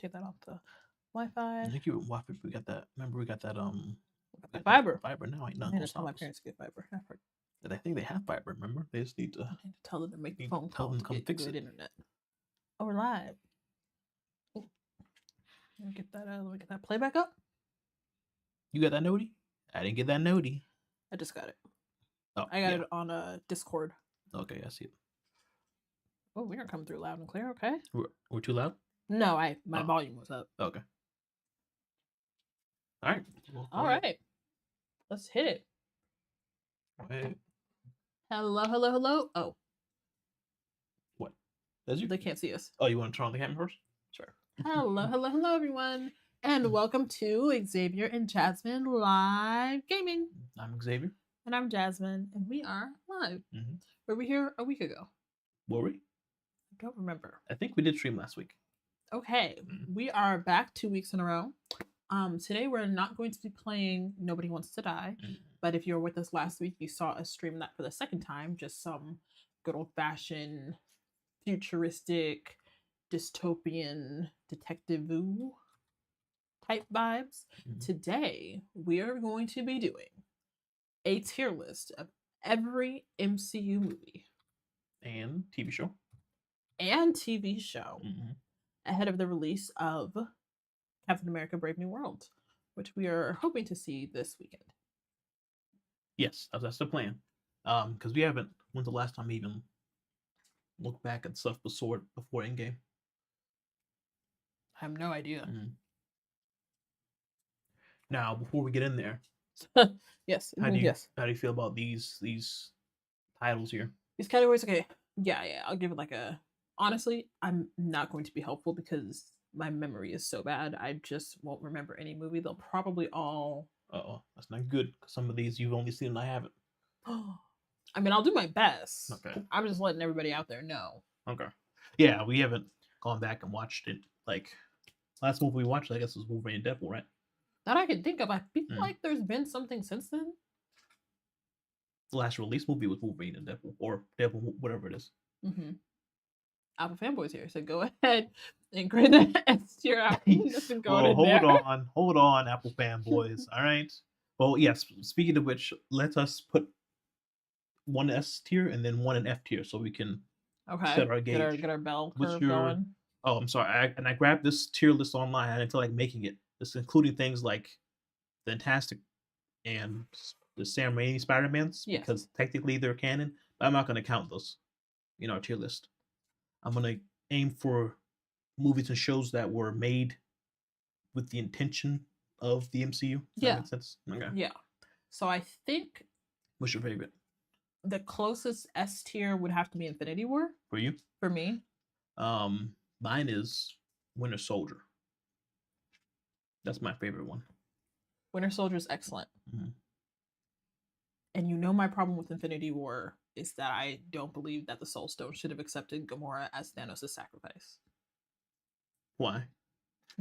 take that off the Wi-Fi. I think you Wi-Fi. We got that. Remember, we got that. The fiber. Fiber now. Ain't nothing I gonna need to tell stop my us. parents to get fiber. I think they have fiber. Remember, they just need to. I need to tell them to make the need phone to tell call them to to come get fix good it. internet. Oh, we're live. Let me get that. Let me get that playback up. You got that noti? I didn't get that noti. I just got it. Oh, I got it on Discord. Okay, I see it. Oh, we are coming through loud and clear. Okay. We're too loud? No, my volume was up. Okay. All right. All right. Let's hit it. Hey. Hello. Oh. What? That's you? They can't see us. Oh, you want to turn on the camera first? Sure. Hello, everyone. And welcome to Xavier and Jasmine Live Gaming. I'm Xavier. And I'm Jasmine. And we are live. Mm-hmm. Were we here a week ago? Were we? I don't remember. I think we did stream last week. Okay. Mm-hmm. We are back 2 weeks in a row. Today we're not going to be playing Nobody Wants to Die. Mm-hmm. But if you were with us last week, you saw us stream that for the second time. Just some good old-fashioned, futuristic, dystopian, detective-oo type vibes. Mm-hmm. Today, we are going to be doing a tier list of every MCU movie. And TV show. Mm-hmm. Ahead of the release of Captain America Brave New World, which we are hoping to see this weekend. Yes, that's the plan. Because we haven't, when's the last time we even looked back at stuff before Endgame? I have no idea. Mm-hmm. Now, before we get in there, yes. How do you feel about these titles here? These categories, okay. Yeah. I'll give it honestly, I'm not going to be helpful because my memory is so bad. I just won't remember any movie. They'll probably all. That's not good. Some of these you've only seen and I haven't. I mean, I'll do my best. Okay. I'm just letting everybody out there know. Okay. Yeah, we haven't gone back and watched it. Like, last movie we watched, I guess, was Wolverine and Deadpool, right? That I can think of. I feel like there's been something since then. The last release movie was Wolverine and Deadpool, or Deadpool, whatever it is. Mm-hmm. Apple fanboys here, so go ahead and grade that S tier out. Hold on, Apple fanboys. All right. Well, yes. Speaking of which, let us put one S tier and then one in F tier, so we can set our gauge. Get our bell curve going. Oh, I'm sorry. I grabbed this tier list online. I didn't feel like making it. It's including things like Fantastic and the Sam Raimi Spider-Mans, because technically they're canon, but I'm not going to count those in our tier list. I'm going to aim for movies and shows that were made with the intention of the MCU. Does that make sense? Okay. Yeah. So I think... What's your favorite? The closest S tier would have to be Infinity War. For you? For me. Mine is Winter Soldier. That's my favorite one. Winter Soldier is excellent. Mm-hmm. And my problem with Infinity War is that I don't believe that the Soul Stone should have accepted Gamora as Thanos' sacrifice. Why?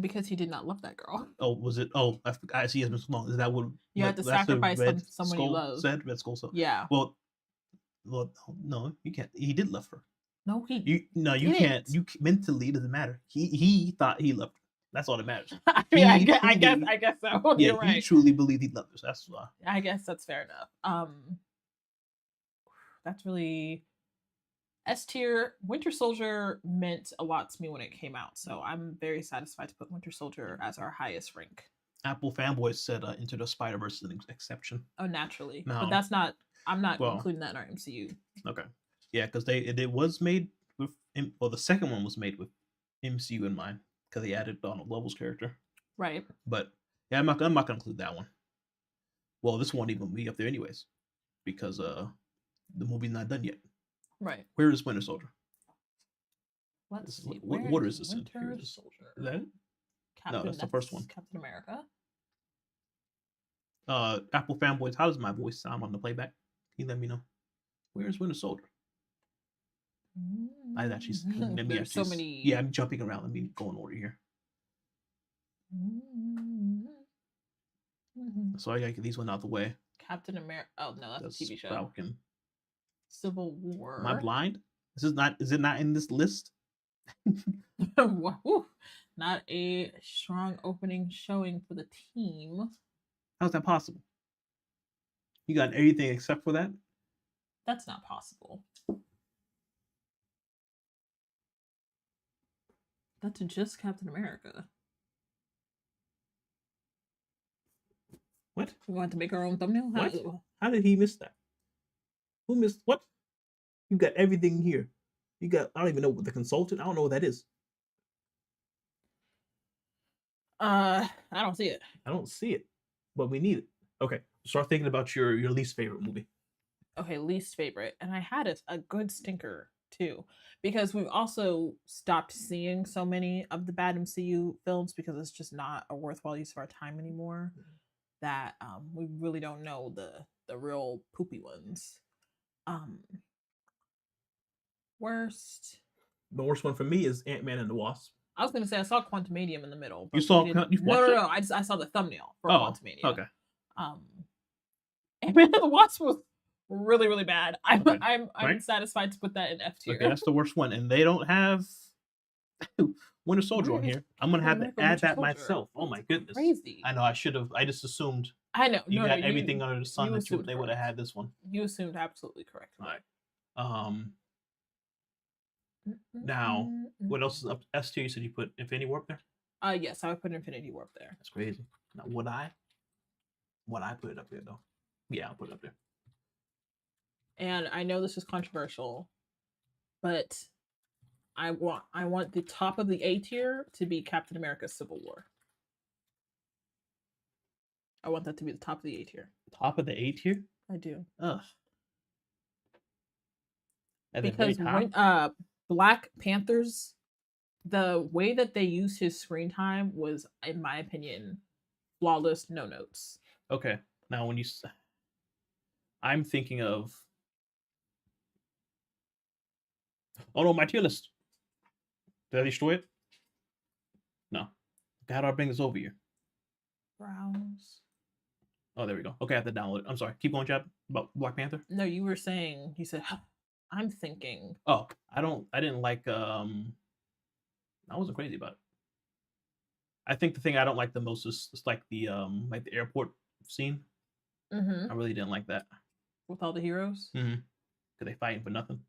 Because he did not love that girl. Oh, was it? Oh, I see. It's been so long. Is that what you had to sacrifice someone you love? Said Red Skull. Yeah. Well, no, you can't. He did love her. No, you can't. You mentally, it doesn't matter. He thought he loved her. That's all that matters. I guess so. Yeah, You're right. He truly believed he loved her. That's why. I guess that's fair enough. That's really S tier. Winter Soldier meant a lot to me when it came out, so I'm very satisfied to put Winter Soldier as our highest rank. Apple fanboys said Into the Spider-Verse is an exception. Oh, naturally, but that's not. I'm not including that in our MCU. Okay, yeah, because it was made with. Well, the second one was made with MCU in mind because they added Donald Glover's character. Right. But yeah, I'm not gonna include that one. Well, this won't even be up there anyways, because the movie's not done yet. Right. Where is Winter Soldier? Let's see. What is this? Winter Soldier. Is that it? No, that's the first one. Captain America. Apple fanboys, how does my voice sound on the playback? Can you let me know? Where's Winter Soldier? There's so many. Yeah, I'm jumping around. Let me go in order here. So I gotta get these one out the way. Captain America. Oh no, that's a TV show. Falcon. Civil War. Am I blind? Is it not in this list? not a strong opening showing for the team. How's that possible? You got everything except for that? That's not possible. That's just Captain America. What? We want to make our own thumbnail? What? How did he miss that? Who missed what? You got everything here. You got, I don't even know what the consultant, I don't know what that is. I don't see it. I don't see it, but we need it. Okay, start thinking about your least favorite movie. Okay, least favorite. And I had a good stinker too, because we've also stopped seeing so many of the bad MCU films because it's just not a worthwhile use of our time anymore. That we really don't know the real poopy ones. Worst. The worst one for me is Ant-Man and the Wasp. I was gonna say I saw Quantumanium in the middle. You saw? You watched it? No. I saw the thumbnail for Quantumania. Okay. Ant-Man and the Wasp was really, really bad. I'm right? satisfied to put that in F tier. Okay, that's the worst one, and they don't have Winter Soldier on here. I'm gonna have to add that myself. Oh my goodness! Crazy. I know. I should have. I just assumed. I know. You got everything under the sun that they would have had this one. You assumed absolutely correct. All right. Now, what else is up S tier? You said you put Infinity Warp there? Yes, I would put Infinity Warp there. That's crazy. Now, would I put it up there though? Yeah, I'll put it up there. And I know this is controversial, but I want the top of the A tier to be Captain America: Civil War. I want that to be the top of the A tier. Top of the A tier? I do. Ugh. Because when Black Panthers, the way that they used his screen time was, in my opinion, flawless, no notes. Okay. Now, when I'm thinking of. Oh no, my tier list. Did I destroy it? No. How do I bring this over here? Browse. Oh, there we go. Okay, I have to download it. I'm sorry. Keep going, Chad. About Black Panther. No, you were saying. You said, I'm thinking. Oh, I didn't like. I wasn't crazy about it. I think the thing I don't like the most is like the airport scene. Mm-hmm. I really didn't like that. With all the heroes. Mm-hmm. Because they fighting for nothing.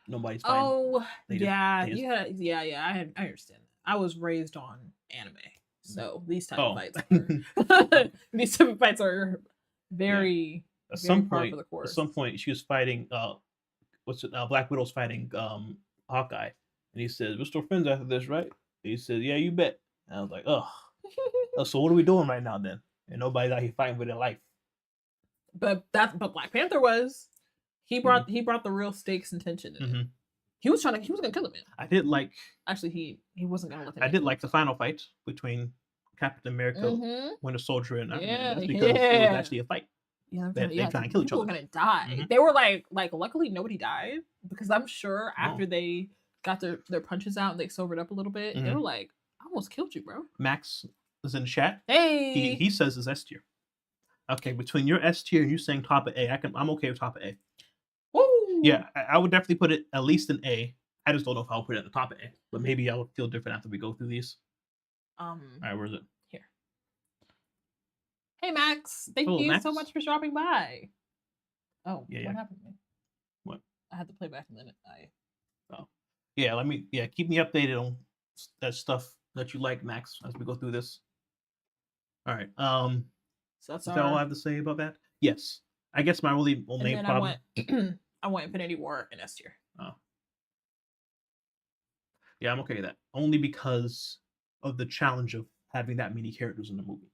Nobody's fighting. Oh, yeah. I understand that. I was raised on anime, so these type of fights are very. At some point, she was fighting. Black Widow's fighting Hawkeye, and he says, "We're still friends after this, right?" And he says, "Yeah, you bet." And I was like, "Oh, so what are we doing right now then?" And nobody's out here fighting for their life. But Black Panther was. He brought the real stakes and tension in it. He was gonna kill him. I did like. Actually, he wasn't gonna let him. I did like the final fight between Captain America, Winter Soldier, and Iron Man. That's because it was actually a fight. Yeah, they're trying to kill each other. People were gonna die. They were like, luckily nobody died, because I'm sure after they got their punches out and they sobered up a little bit, they were like, I almost killed you, bro. Max is in chat. Hey, he says it's S tier. Okay, between your S tier and you saying top of A, I'm okay with top of A. Woo! Yeah, I would definitely put it at least an A. I just don't know if I'll put it at the top of A, but maybe I'll feel different after we go through these. All right, where's it? Here. Hey, Max. Thank you so much for dropping by. Oh, what happened to me? What? I had to play back and then Oh. Yeah, keep me updated on that stuff that you like, Max, as we go through this. All right. So that's all I have to say about that? Yes. I guess my only problem. I want Infinity War in S tier. Oh. Yeah, I'm okay with that. Only because of the challenge of having that many characters in the movie.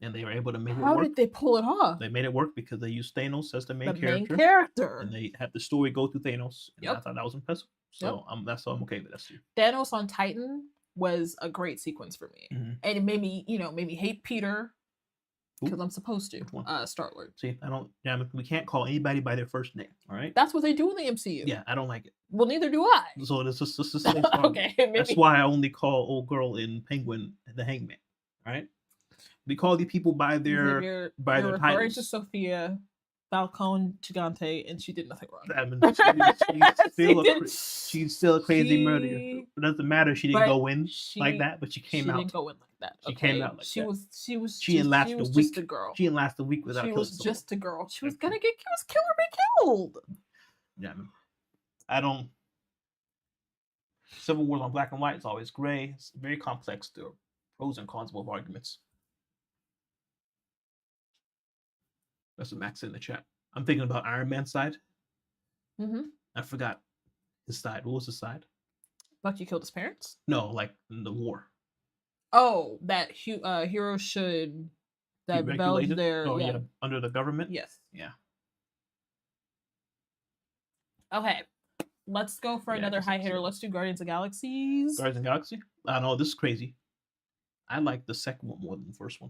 And they were able to make it work. How did they pull it off? They made it work because they used Thanos as the main character. And they had the story go through Thanos. And I thought that was impressive. So that's why I'm okay with that too. Thanos on Titan was a great sequence for me. And it made me hate Peter. Because I'm supposed to. Star-Lord. See, we can't call anybody by their first name, all right? That's what they do in the MCU. Yeah, I don't like it. Well, neither do I. So this is okay. That's why I only call old girl in Penguin the Hangman, all right? We call these people by their titles. Referring to Falcone Gigante, and she did nothing wrong. I mean, she's still a crazy murderer. It doesn't matter. She didn't go in like that, but she came out. She didn't go in like that. She came out like she that. Was she didn't last a week. Just a girl. She didn't last a week without killing someone. She was just a girl. She was gonna get killed or be killed. Yeah, I don't. Civil War's on black and white. It's always gray. It's very complex. There are pros and cons of both arguments. That's what Max said in the chat. I'm thinking about Iron Man's side. I forgot his side. What was his side? Bucky killed his parents? No, like in the war. Oh, that heroes should belge their under the government. Yes. Yeah. Okay. Let's go for another high hitter. Let's do Guardians of Galaxies. Guardians of Galaxy? I know, this is crazy. I like the second one more than the first one.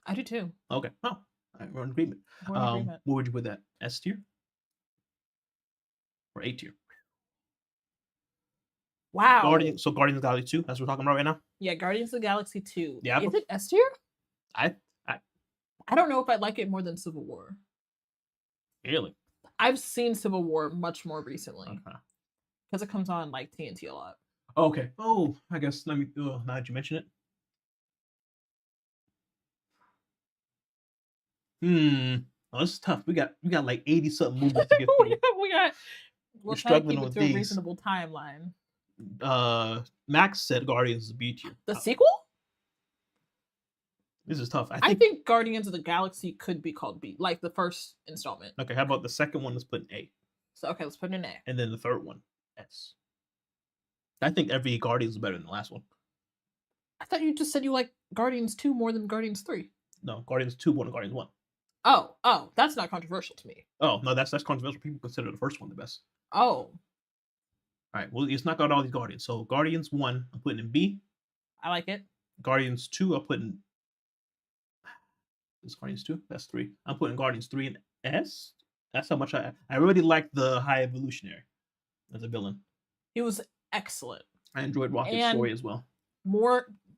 I do too. Okay. Oh, all right, we're in agreement. What would you put that? S tier? Or A tier? Wow. Guardians of the Galaxy 2, that's what we're talking about right now? Yeah, Guardians of the Galaxy 2. Yeah. Is it S tier? I don't know if I like it more than Civil War. Really? I've seen Civil War much more recently. Okay. Because it comes on like TNT a lot. Okay. Oh, I guess now that you mention it. Oh, this is tough. We got like 80 something movies to get through. We're struggling with these. A reasonable timeline. Max said Guardians is B tier. The sequel? This is tough. I think Guardians of the Galaxy could be called B, like the first installment. Okay, how about the second one? Let's put an A. So okay, let's put an A. And then the third one, S. I think every Guardians is better than the last one. I thought you just said you like Guardians 2 more than Guardians 3. No, Guardians 2 more than Guardians 1. Oh, that's not controversial to me. Oh, no, that's controversial. People consider the first one the best. Oh. All right, well, let's knock out all these Guardians. So Guardians 1, I'm putting in B. I like it. Guardians 2, I'm putting... This Guardians 2? That's 3. I'm putting Guardians 3 in S. That's how much I really like the High Evolutionary as a villain. He was excellent. I enjoyed Rocket's story as well.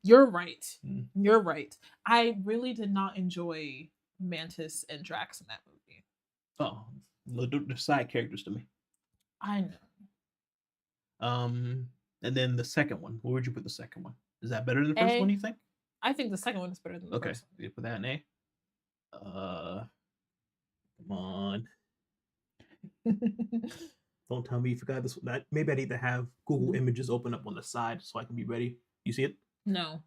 You're right. You're right. I really did not enjoy Mantis and Drax in that movie. Oh, the side characters to me. I know. And then the second one. Where would you put the second one? Is that better than the first one, you think? I think the second one is better than the first one. Okay, you put that in A. Come on. Don't tell me you forgot this. Maybe I need to have Google Images open up on the side so I can be ready. You see it? No.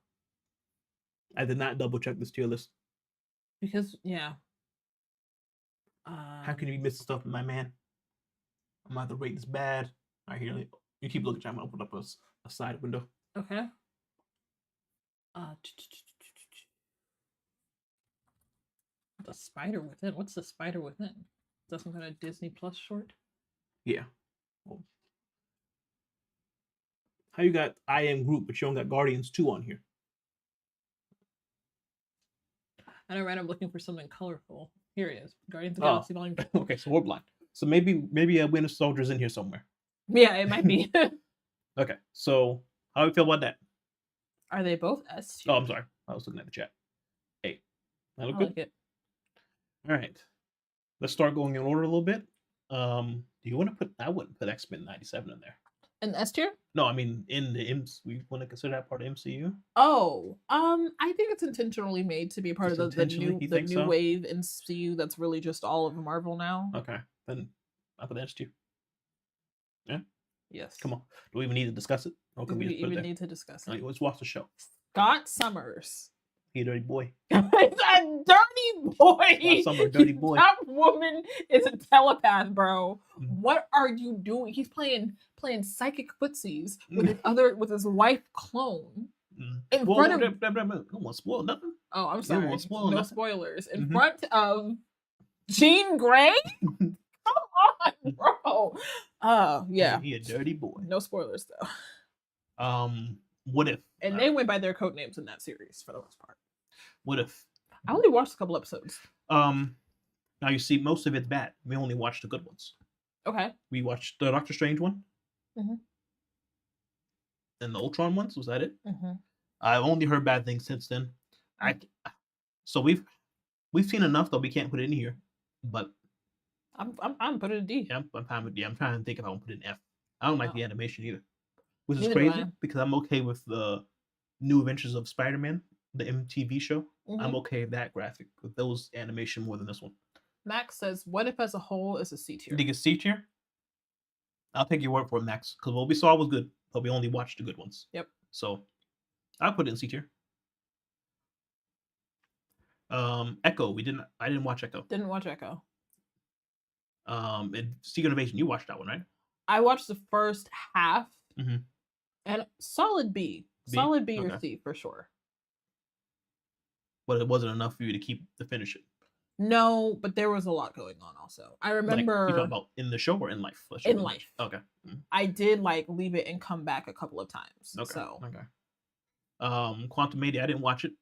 I did not double check this tier list. Because, yeah. How can you be missing stuff, my man? I'm either rating this bad. All right, here. You keep looking. I'm going to open up a side window. Okay. The Spider Within. What's the Spider Within? Is that some kind of Disney Plus short? Yeah. Well, how you got I Am Groot, but you don't got Guardians 2 on here? I know, right? I'm looking for something colorful. Here he is. Guardians of the Galaxy Volume 2. Okay, so we're blind. So maybe a Winter Soldier's in here somewhere. Yeah, it might be. Okay, so how do you feel about that? Are they both S tier? Oh, I'm sorry. I was looking at the chat. Hey, that look good? Like it. All right. Let's start going in order a little bit. Do you want to put... I wouldn't put X-Men 97 in there. In S tier? No, I mean in the we want to consider that part of MCU. Oh, I think it's intentionally made to be a part of the new wave MCU that's really just all of Marvel now. Okay, then I'll put S tier. Yeah. Yes. Come on. Do we even need to discuss it? Or can we even need to discuss it? Let's watch the show. Scott Summers. He a dirty boy. It's a dirty boy. Scott Summers, dirty boy. That woman is a telepath, bro. What are you doing? He's playing psychic footsies with his wife clone in front of. Don't want to spoil nothing. Oh, I'm sorry. No spoilers. In front of Jean Grey. Come on, bro. Yeah. He a dirty boy. No spoilers though. What if? And they went by their code names in that series for the most part. What if? I only watched a couple episodes. Now you see, most of it's bad. We only watched the good ones. Okay. We watched the Doctor Strange one. Mm-hmm. And the Ultron ones. Was that it? Mm-hmm. I've only heard bad things since then. So we've seen enough that we can't put it in here. but I'm putting a D. yeah, I'm fine with D. I'm trying to think if I want to put an F. I don't like Oh, the animation either, which is neither do crazy I. because I'm okay with the New Adventures of Spider-Man, the MTV show. I'm Hmm. okay with that graphic with those animation more than this one. Max says, "What if as a whole is a C You tier?" think it's C tier? I'll take your word for it, Max, because what we saw was good, but we only watched the good ones. Yep. So I'll put it in C tier. Echo. I didn't watch Echo. Didn't watch Echo. And Secret Invasion. You watched that one, right? I watched the first half, Mm-hmm. and solid B, B. solid B or Okay. C for sure. But it wasn't enough for you to finish it. No, but there was a lot going on. Also, I Like you talking remember about in the show or in life? in life. Okay. Mhm. I did like leave it and come back a couple of times. Okay. So Okay. Quantum Media. I didn't watch it.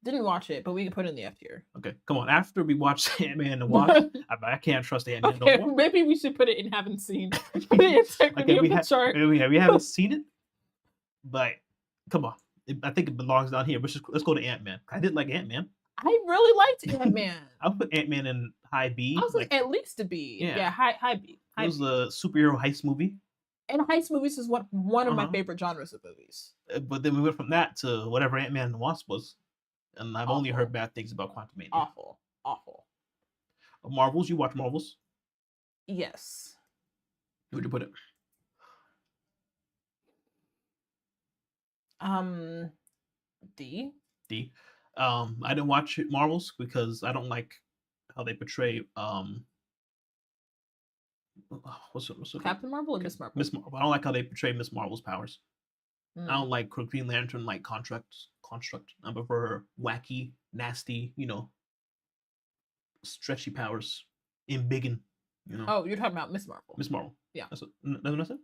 didn't watch it, but we can put it in the F tier. Okay. Come on. After we watched Ant-Man and the Wasp, I can't trust Ant-Man Okay, no more. maybe we should put it in haven't seen. Put the integrity of the chart. We haven't seen it, but come on. I think it belongs down here. Let's go to Ant-Man. I did like Ant-Man. I really liked Ant-Man. I'll put Ant-Man in high B. I was like at least a B. Yeah, high B. It was a superhero heist movie. And heist movies is one of my favorite genres of movies. But then we went from that to whatever Ant-Man and the Wasp was. And I've only heard bad things about Quantumania. Awful. Marvels, you watch Marvels? Yes. Where'd you put it? D. D. I didn't watch Marvels because I don't like how they portray what's it Captain Marvel or Miss Marvel? Miss Marvel. I don't like how they portray Miss Marvel's powers. Mm. I don't like Green Lantern like construct. I prefer her wacky, nasty, stretchy powers in biggin. Oh, you're talking about Miss Marvel. Miss Marvel. Yeah. That's what I said?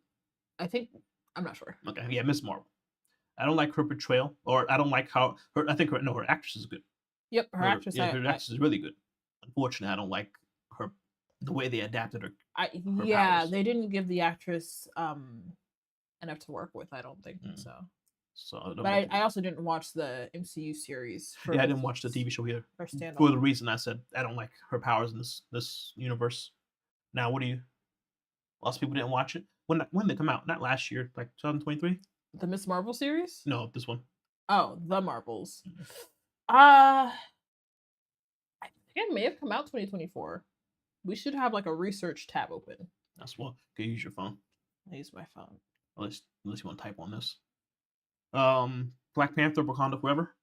I think I'm not sure. Okay. Yeah, Miss Marvel. I don't like her portrayal, or I don't like how her. I think her actress is good. Yep, her actress. Yeah, her actress is really good. Unfortunately, I don't like her the way they adapted her. Powers. They didn't give the actress enough to work with. I don't think so. So, but I also didn't watch the MCU series. I didn't watch the TV show either. For the reason I said, I don't like her powers in this universe. Now, lots of people didn't watch it. When did it come out? Not last year, like 2023. The Miss Marvel series? No, this one. Oh, the Marvels. I think it may have come out 2024. We should have like a research tab open. That's what. Okay, use your phone. I use my phone. Unless you want to type on this. Black Panther, Wakanda Forever.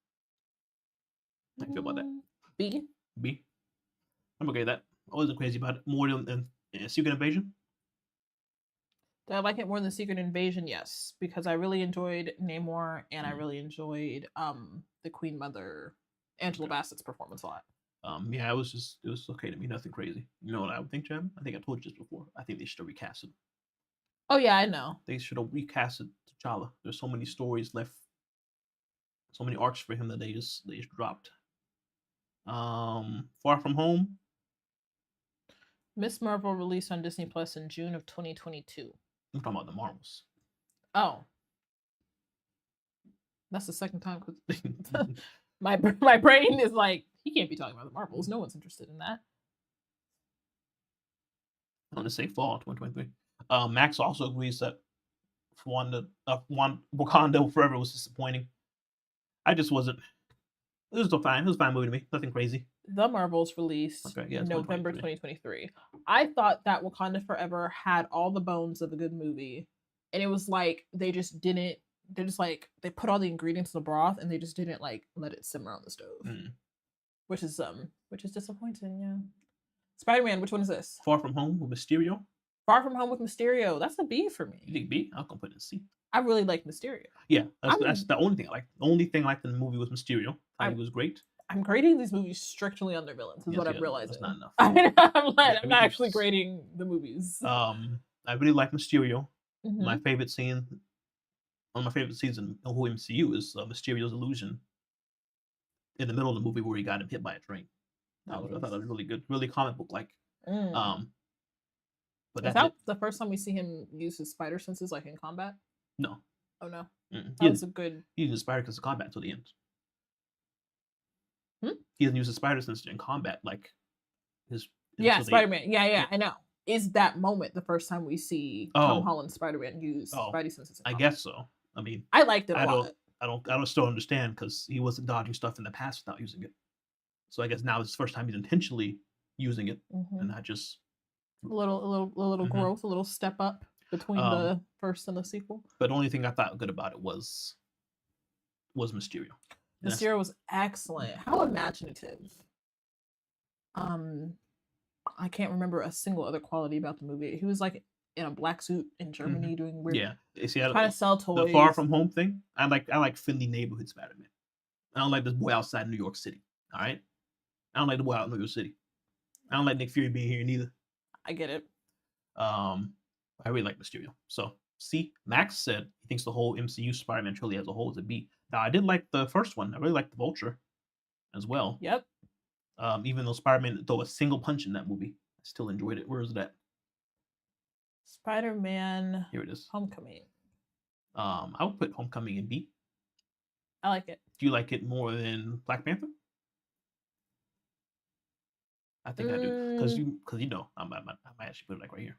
How do you feel about that? B. I'm okay with that. I wasn't crazy about it. More than Secret Invasion. Did I like it more than Secret Invasion? Yes, because I really enjoyed Namor and I really enjoyed the Queen Mother, Angela Bassett's performance a lot. Yeah, it was okay to me. Nothing crazy. You know what I would think, Jam? I think I told you this before. I think they should have recast it. Oh yeah, I know. They should have recasted T'Challa. There's so many stories left, so many arcs for him that they just dropped. Far From Home. Miss Marvel released on Disney Plus in June of 2022. I'm talking about the Marvels. Oh, that's the second time because my brain is like, he can't be talking about the Marvels. No one's interested in that. I want to say fall 2023. Max also agrees that Wakanda Forever was disappointing. I just wasn't. It was fine. It was a fine movie to me. Nothing crazy. The Marvels released November 2023. I thought that Wakanda Forever had all the bones of a good movie, and it was like they just didn't. They're just like they put all the ingredients in the broth, and they just didn't like let it simmer on the stove, which is disappointing. Yeah. Spider-Man. Which one is this? Far From Home with Mysterio. Far From Home with Mysterio. That's a B for me. You think B? I'll put it in C. I really like Mysterio. Yeah, that's the only thing I liked. The only thing I liked in the movie was Mysterio. I think it was great. I'm grading these movies strictly on their villains. Is what I'm realizing. That's not enough. I'm not actually grading the movies. I really like Mysterio. My favorite scene, one of my favorite scenes in the whole MCU is Mysterio's illusion in the middle of the movie where he got hit by a train. I thought that was really good, really comic book like. But is that the first time we see him use his spider senses like in combat? No. Oh no. That was a good. He didn't use spider senses in combat until the end. He doesn't use his spider senses in combat like Yeah, Spider-Man. Yeah, I know. Is that moment the first time we see Tom Holland Spider-Man use Spidey senses? I guess so. I mean, I liked it a lot. I don't still understand because he wasn't dodging stuff in the past without using it. So I guess now it's the first time he's intentionally using it, and not just a little growth, a little step up between the first and the sequel. But the only thing I thought good about it was Mysterio. Mysterio was excellent. How imaginative. I can't remember a single other quality about the movie. He was like in a black suit in Germany doing weird. Yeah, see, trying to sell toys. The Far From Home thing. I like friendly neighborhood Spider-Man. I don't like this boy outside New York City. All right, I don't like the boy out in New York City. I don't like Nick Fury being here neither. I get it. I really like Mysterio. So, see, Max said he thinks the whole MCU Spider-Man trilogy as a whole is a B. Now, I did like the first one. I really liked the Vulture as well. Yep. Even though Spider-Man didn't throw a single punch in that movie, I still enjoyed it. Where is it at? Spider-Man. Here it is. Homecoming. I would put Homecoming in B. I like it. Do you like it more than Black Panther? I think I do, because you know I might actually put it like right here.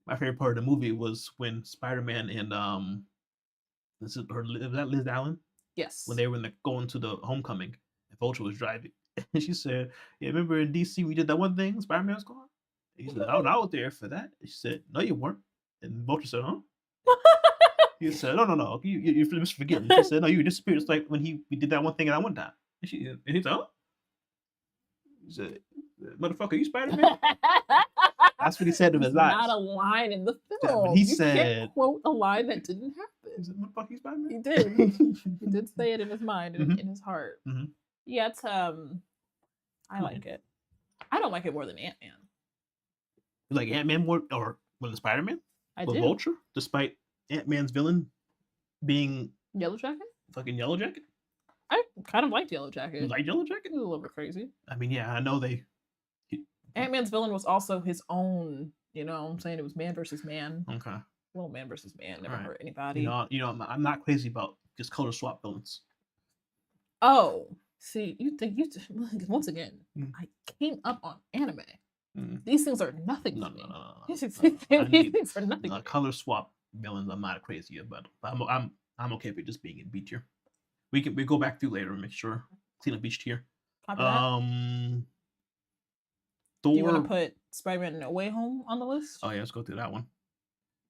My favorite part of the movie was when Spider-Man and was that Liz Allen? Yes. When they were going to the Homecoming, and Vulture was driving, and she said, "Yeah, remember in DC we did that one thing, Spider-Man's car?" And he said, "Oh, I was there for that." And she said, "No, you weren't." And Vulture said, "Huh?" He said, "No, you're just forgetting." She said, "No, you disappeared. It's like when we did that one thing at that one time." And he said, "Huh?" He said, "Motherfucker, you Spider-Man?" That's what he said to his eyes. Not a line in the film. Yeah, but he said, can't quote a line that didn't happen. He said, "Motherfucker, you Spider-Man?" He did. He did say it in his mind and in his heart. Yeah, it's I like it. I don't like it more than Ant-Man. You like Ant-Man more or than Spider-Man? I do. Vulture, despite Ant-Man's villain being Yellow Jacket. Fucking Yellow Jacket. I kind of liked Yellow Jacket. You like Yellow Jacket? It was a little bit crazy. I mean, yeah, I know Ant-Man's villain was also his own. You know what I'm saying? It was man versus man. Okay. Little man versus man never hurt anybody. You know, I'm not crazy about just color swap villains. Oh, see, you think once again? I came up on anime. These things are nothing. No. These things are nothing. Color swap villains, I'm not crazy about. I'm okay with just being in B tier. We go back through later and make sure clean up each tier. Do you want to put Spider-Man No Way Home on the list? Oh yeah, let's go through that one.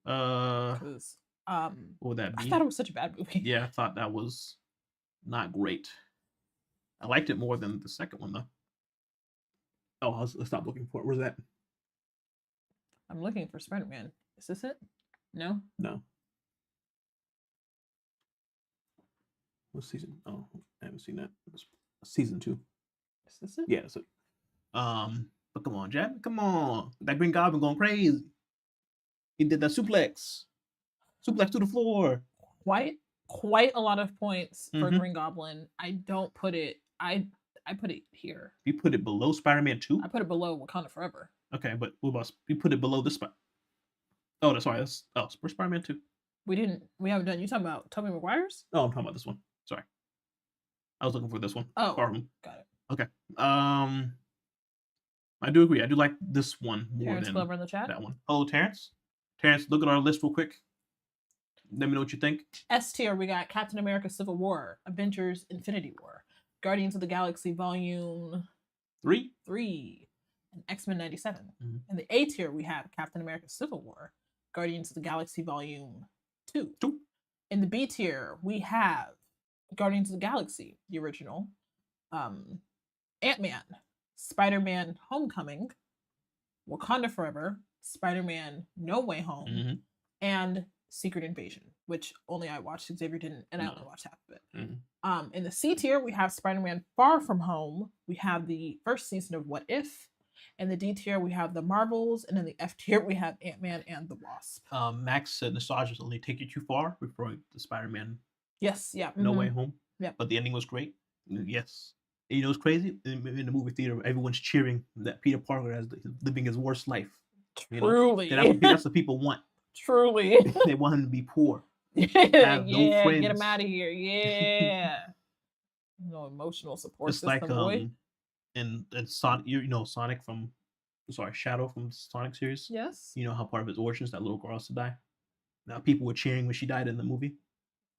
Because what would that be? I thought it was such a bad movie. Yeah, I thought that was not great. I liked it more than the second one though. Oh, let's stop looking for it. Where's that? I'm looking for Spider-Man. Is this it? No. What season? Oh, I haven't seen that. It's season 2. Is this it? Yeah, that's it. But come on, Jack. Come on. That Green Goblin going crazy. He did that suplex to the floor. Quite a lot of points for Green Goblin. I don't put it. I put it here. You put it below Spider-Man 2? I put it below Wakanda Forever. Okay, but what about you put it below this spot? Oh, that's right. That's Spider-Man 2. We haven't done. You talking about Tobey Maguire's? Oh, I'm talking about this one. Sorry, I was looking for this one. Oh, got it. Okay. I do agree. I do like this one more Terrence than Glover in the chat. That one. Hello, Terrence. Terrence, look at our list real quick. Let me know what you think. S tier, we got Captain America: Civil War, Avengers: Infinity War, Guardians of the Galaxy Volume 3, and X-Men 97. In the A tier, we have Captain America: Civil War, Guardians of the Galaxy Volume 2. In the B tier, we have Guardians of the Galaxy, the original, Ant-Man, Spider-Man: Homecoming, Wakanda Forever, Spider-Man: No Way Home, and Secret Invasion, which only I watched. Xavier didn't, and I only watched half of it. In the C tier, we have Spider-Man: Far From Home. We have the first season of What If. In the D tier, we have the Marvels, and in the F tier, we have Ant-Man and the Wasp. Max said nostalgia only take you too far, referring to Spider-Man. Yes, yeah. No Way Home. Yeah. But the ending was great. Yes. And you know, it's crazy. In the movie theater, everyone's cheering that Peter Parker is living his worst life. Truly. That's what people want. Truly. They want him to be poor. Have no friends. Get him out of here. Yeah. No emotional support it's system, like boy. and Sonic, Sonic from Shadow from the Sonic series. Yes. You know how part of his origins that little girl has to die. Now people were cheering when she died in the movie.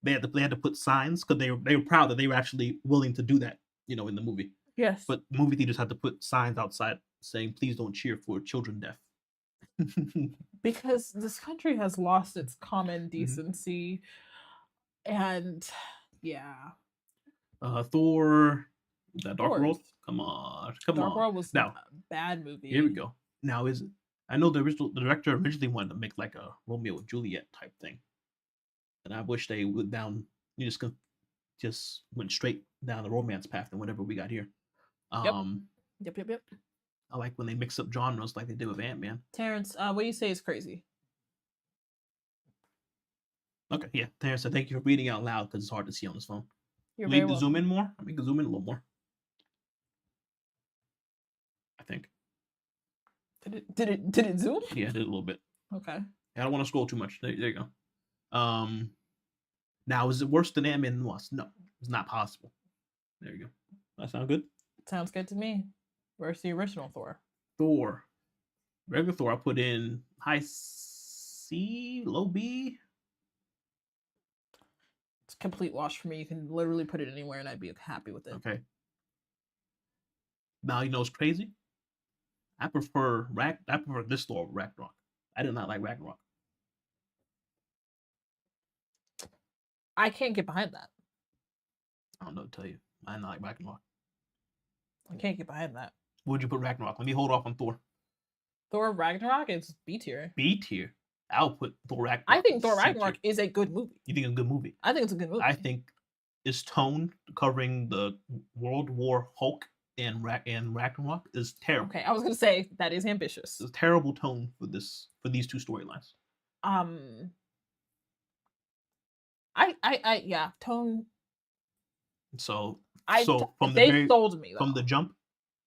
They had to put signs because they were proud that they were actually willing to do that. You know, in the movie. Yes. But movie theaters had to put signs outside saying, "Please don't cheer for children death." Because this country has lost its common decency, and yeah. Thor, that Dark Thor. World. Come on. Dark World was Now, a bad movie. here we go. Now I know the director originally wanted to make like a Romeo and Juliet type thing, and I wish they would just went straight down the romance path and whatever we got here. Yep. I like when they mix up genres like they did with Ant-Man. Terrence, what do you say is crazy? Okay, yeah. Terrence said thank you for reading out loud because it's hard to see on this phone. You're We very need to welcome. zoom in more. We can zoom in a little more. I think. Did it zoom? Yeah, it did a little bit. Okay. I don't want to scroll too much. There you go. Now is it worse than Ant-Man was? No, it's not possible. There you go. That sound good? Sounds good to me. Where's the original Thor? Thor. Regular Thor, I put in high C, low B. It's a complete wash for me. You can literally put it anywhere and I'd be happy with it. Okay. Now you know it's crazy. I prefer this Thor over Ragnarok. I did not like Ragnarok. I can't get behind that. I don't know what to tell you. I did not like Ragnarok. I can't get behind that. Would you put Ragnarok? Let me hold off on Thor. Thor Ragnarok is B tier. B tier. I'll put Thor Ragnarok. I think Thor Ragnarok is a good movie. You think it's a good movie? I think it's a good movie. I think its tone covering the World War Hulk and Ragnarok is terrible. Okay, I was gonna say that is ambitious. It's a terrible tone for these two storylines. Yeah, tone. So they sold me though. From the jump,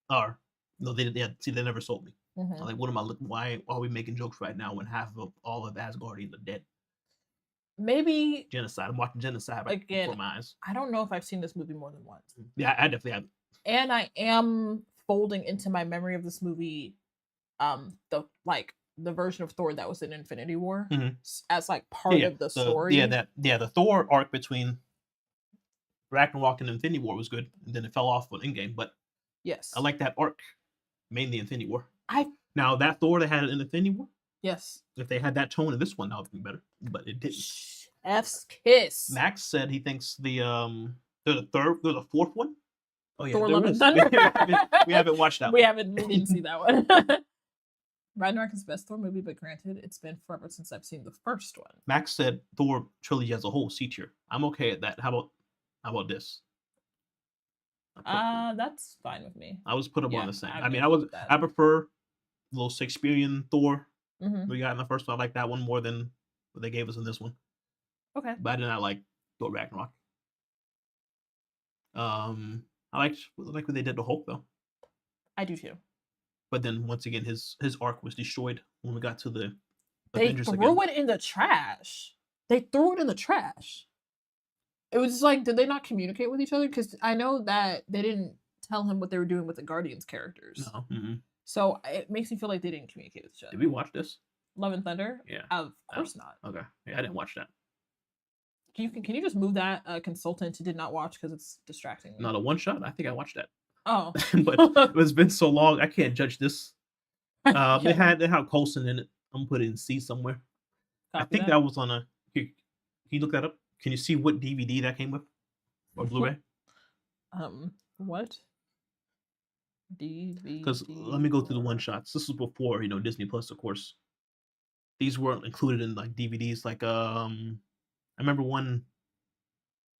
or no, they never sold me. Mm-hmm. Like, what am I looking? Why are we making jokes right now when half of all of Asgardians are dead? Maybe genocide. I'm watching genocide before my eyes. I don't know if I've seen this movie more than once. Yeah, I definitely have. And I am folding into my memory of this movie, the version of Thor that was in Infinity War as like part of the story. The Thor arc between Ragnarok and Infinity War was good, and then it fell off on Endgame. But yes, I like that arc, mainly Infinity War. Now that Thor they had in Infinity War. Yes. If they had that tone in this one, that would be better. But it didn't. F's kiss. Max said he thinks they're the fourth one. Oh yeah, Thor Love and Thunder. we haven't watched that. We didn't see that one. Ragnarok is the best Thor movie, but granted, it's been forever since I've seen the first one. Max said Thor trilogy as a whole C tier. I'm okay at that. How about this? That's fine with me. I was put up on the same. I prefer the little Shakespearean Thor we got in the first one. I like that one more than what they gave us in this one. Okay. But I did not like Thor Ragnarok. I liked what they did to Hulk though. I do too. But then once again, his arc was destroyed when we got to the Avengers again. They threw it in the trash. It was just like, did they not communicate with each other? Because I know that they didn't tell him what they were doing with the Guardians characters. No. Mm-hmm. So it makes me feel like they didn't communicate with each other. Did we watch this? Love and Thunder? Yeah. Of course not. Okay. Yeah, I didn't watch that. Can you just move that consultant to did not watch because it's distracting me? Not a one shot. I think I watched that. Oh. But it's been so long, I can't judge this. They had Coulson in it. I'm gonna put it in C somewhere. I think that was on a. Can you look that up? Can you see what DVD that came with, or Blu-ray? What? DVD. Because let me go through the one shots. This was before Disney Plus, of course. These weren't included in like DVDs. Like I remember one.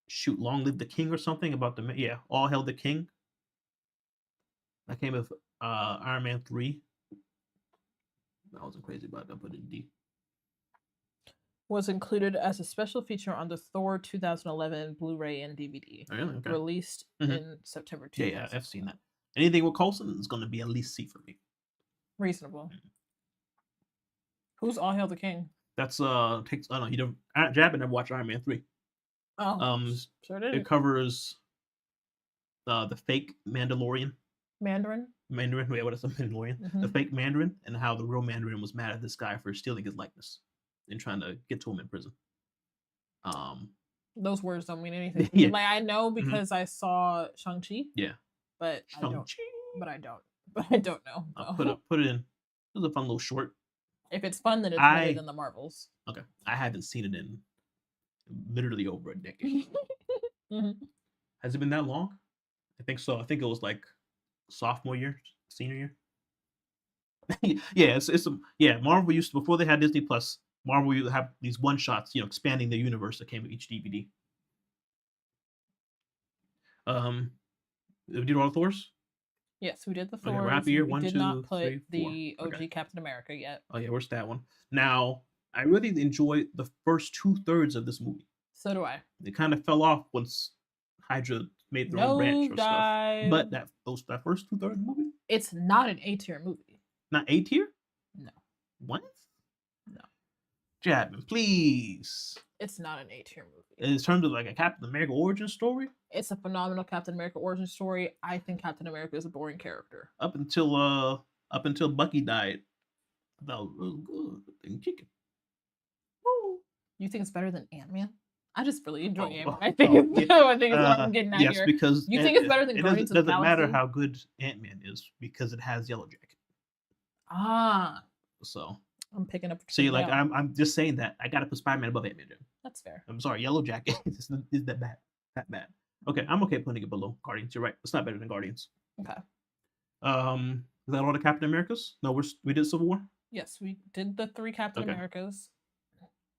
Shoot, Long Live the King or something about All Hail the King. That came with Iron Man 3. I wasn't crazy about it. I put it in D. Was included as a special feature on the Thor 2011 Blu-ray and DVD. Oh, really? Okay. Released in September 2000. Yeah, I've seen that. Anything with Coulson is going to be at least C for me. Reasonable. Who's All Hail the King? That's takes. Oh no, you don't. Jabba never watched Iron Man 3. Oh, sure did. It covers the fake Mandalorian Mandarin. Mandarin. Wait, what is a Mandalorian? Mm-hmm. The fake Mandarin, and how the real Mandarin was mad at this guy for stealing his likeness and trying to get to him in prison. Those words don't mean anything. Yeah. Like I know because I saw Shang-Chi. Yeah. But Shang-Chi. I don't know. I'll put it in. It was a fun little short. If it's fun, then it's better than the Marvels. Okay. I haven't seen it in literally over a decade. Mm-hmm. Has it been that long? I think so. I think it was like sophomore year, senior year. Yeah, Marvel used to, before they had Disney Plus, Marvel used to have these one shots, expanding the universe that came with each DVD. We did all the Thors? Yes, we did the Thors. Okay, we're happy here. We 1, did 2, not put 3, 4. the OG Okay. Captain America yet. Oh yeah, where's that one? Now, I really enjoyed the first 2/3 of this movie. So do I. It kind of fell off once Hydra made their own branch or stuff. But that first 2/3 of the movie? It's not an A-tier movie. Not A-tier? No. What? No. Chapman, please. It's not an A-tier movie. In terms of like a Captain America origin story? It's a phenomenal Captain America origin story. I think Captain America is a boring character. Up until Bucky died, I thought it was good. And chicken. You think it's better than Ant-Man? I just really enjoy Ant-Man. I think it's what I'm getting at here. Yes, because you think it's better than Guardians of the Galaxy? It doesn't matter how good Ant-Man is because it has Yellow Jacket. So I'm picking up. See, like I'm just saying that I gotta put Spider-Man above Ant-Man. That's fair. I'm sorry, Yellow Jacket is that bad? That bad? Okay, I'm okay putting it below Guardians. You're right. It's not better than Guardians. Okay. Is that all the Captain Americas? No, we did Civil War. Yes, we did the 3 Captain Americas.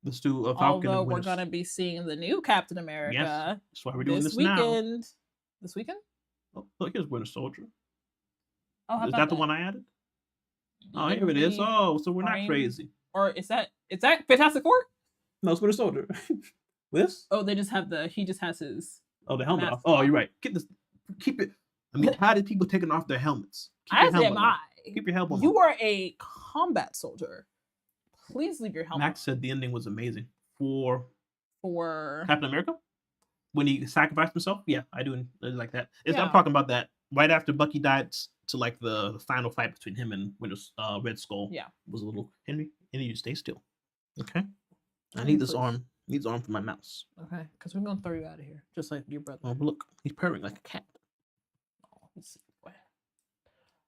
Let's do a Falcon. Although we're gonna be seeing the new Captain America. Yes, that's why we're doing this weekend. Now. This weekend? Oh, look, here's Winter Soldier. Oh, is that the one I added? Oh, here it is. Oh, so we're not crazy. Or is that Fantastic Four? No, it's Winter Soldier. This? Oh, they just have he just has his. Oh, the helmet off. Oh, you're right. Keep it. I mean, how did people taking off their helmets? As am I. Keep your helmet on. You are a combat soldier. Please leave your helmet. Max said the ending was amazing for Captain America when he sacrificed himself. Yeah, I do like that. Yeah. I'm talking about that right after Bucky died to like the final fight between him and Red Skull. Yeah, was a little Henry. You stay still. Okay, I need this arm. Needs arm for my mouse. Okay, because we're gonna throw you out of here, just like your brother. Oh, but look, he's purring like a cat. Oh, he's boy.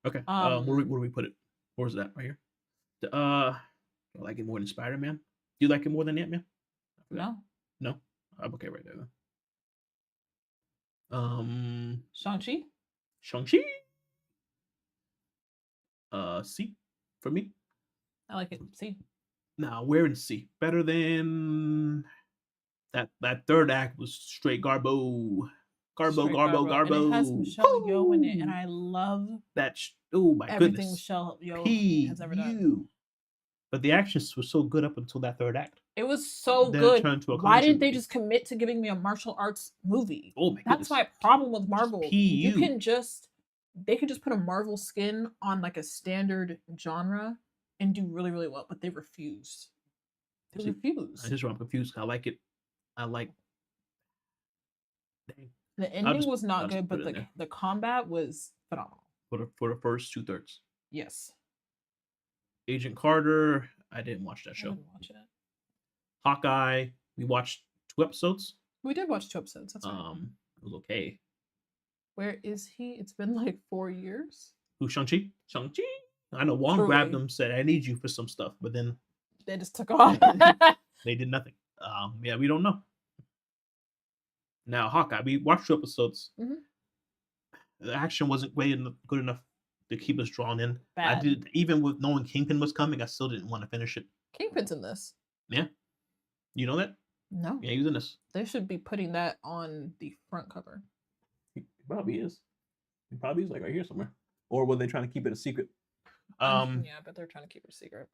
Okay. Where do we put it? Where's that right here? I like it more than Spider-Man. Do you like it more than Ant-Man? No. No? I'm okay right there then. Shang-Chi? Shang-Chi? C for me. I like it. C. Now, where in C? Better than that third act was straight Garbo. And it has Michelle Yeoh in it, and I love that. Oh my everything goodness. Michelle Yeoh has ever done. But the actions were so good up until that third act. It was so good. Why didn't they just commit to giving me a martial arts movie? Oh my goodness. That's my problem with Marvel. They could just put a Marvel skin on like a standard genre and do really, really well, but they refused. Refused. Here's where I'm confused. I like it. Dang. The ending was not good, but the combat was phenomenal. For the first 2/3. Yes. Agent Carter, I didn't watch that show. I didn't watch it. Hawkeye, we watched 2 episodes. We did watch 2 episodes. That's right. It was okay. Where is he? It's been like 4 years. Who, Shang-Chi? Shang-Chi? I know Wong grabbed him, said, I need you for some stuff, but then they just took off. They did nothing. Yeah, we don't know. Now, Hawkeye, we watched 2 episodes. Mm-hmm. The action wasn't good enough to keep us drawn in. Bad. I did, even with knowing Kingpin was coming, I still didn't want to finish it. Kingpin's in this. Yeah. You know that? No. Yeah, he's in this. They should be putting that on the front cover. He probably is. He probably is like right here somewhere. Or were they trying to keep it a secret? Yeah, but they're trying to keep it a secret.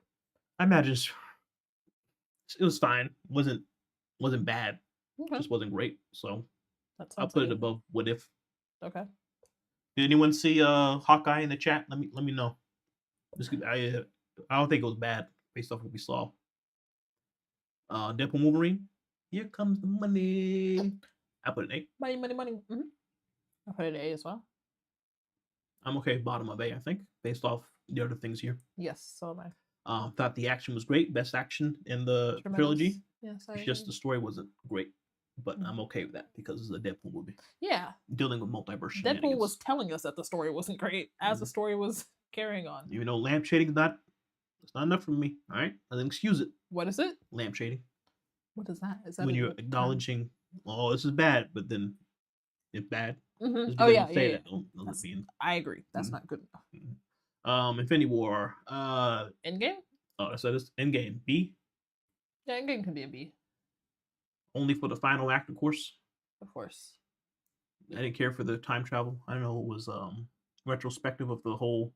I imagine it was fine. Wasn't bad. Okay. Just wasn't great. So I'll put it above What If. Okay. Did anyone see Hawkeye in the chat? Let me know. I don't think it was bad based off what we saw. Deadpool Wolverine. Here comes the money. I put an A. Money. Mm-hmm. I put it an A as well. I'm okay. Bottom of A, I think, based off the other things here. Yes, so am I. Thought the action was great, best action in the Tremendous. trilogy. Yes, I It's agree. just the story wasn't great, but I'm Mhm. okay with that because it's a Deadpool movie Yeah, dealing with multiverse Deadpool was shenanigans. telling us that the story wasn't great as the Mhm. story was carrying on. Even though lamp shading is not, it's not enough for me. All right, I didn't excuse it. What is it? Lamp shading What is that? Is that when a you're term? acknowledging, oh, this is bad, but then it's bad just Oh because you yeah, yeah, say yeah. that doesn't That's mean. I agree. That's Mhm, not good enough. mhm. Infinity War. Endgame? Oh, so this Endgame B Yeah, Endgame can be a B, only for the final act, of course. of course. I didn't care for the time travel. I know it was retrospective of the whole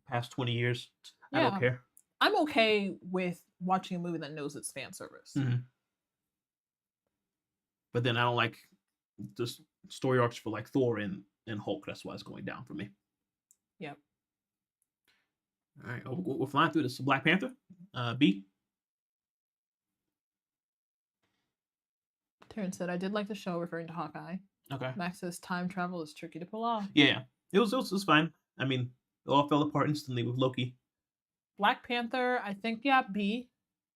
past 20 years. I don't Yeah, care. I'm okay with watching a movie that knows it's fan service. Mhm. But then I don't like the story arcs for like Thor and Hulk. That's why it's going down for me. Yep. All right, we're flying through this. Black Panther, B. Terrence said, I did like the show, referring to Hawkeye. Okay. Max says, time travel is tricky to pull off. Yeah, it was fine. I mean, it all fell apart instantly with Loki. Black Panther, I think, yeah, B.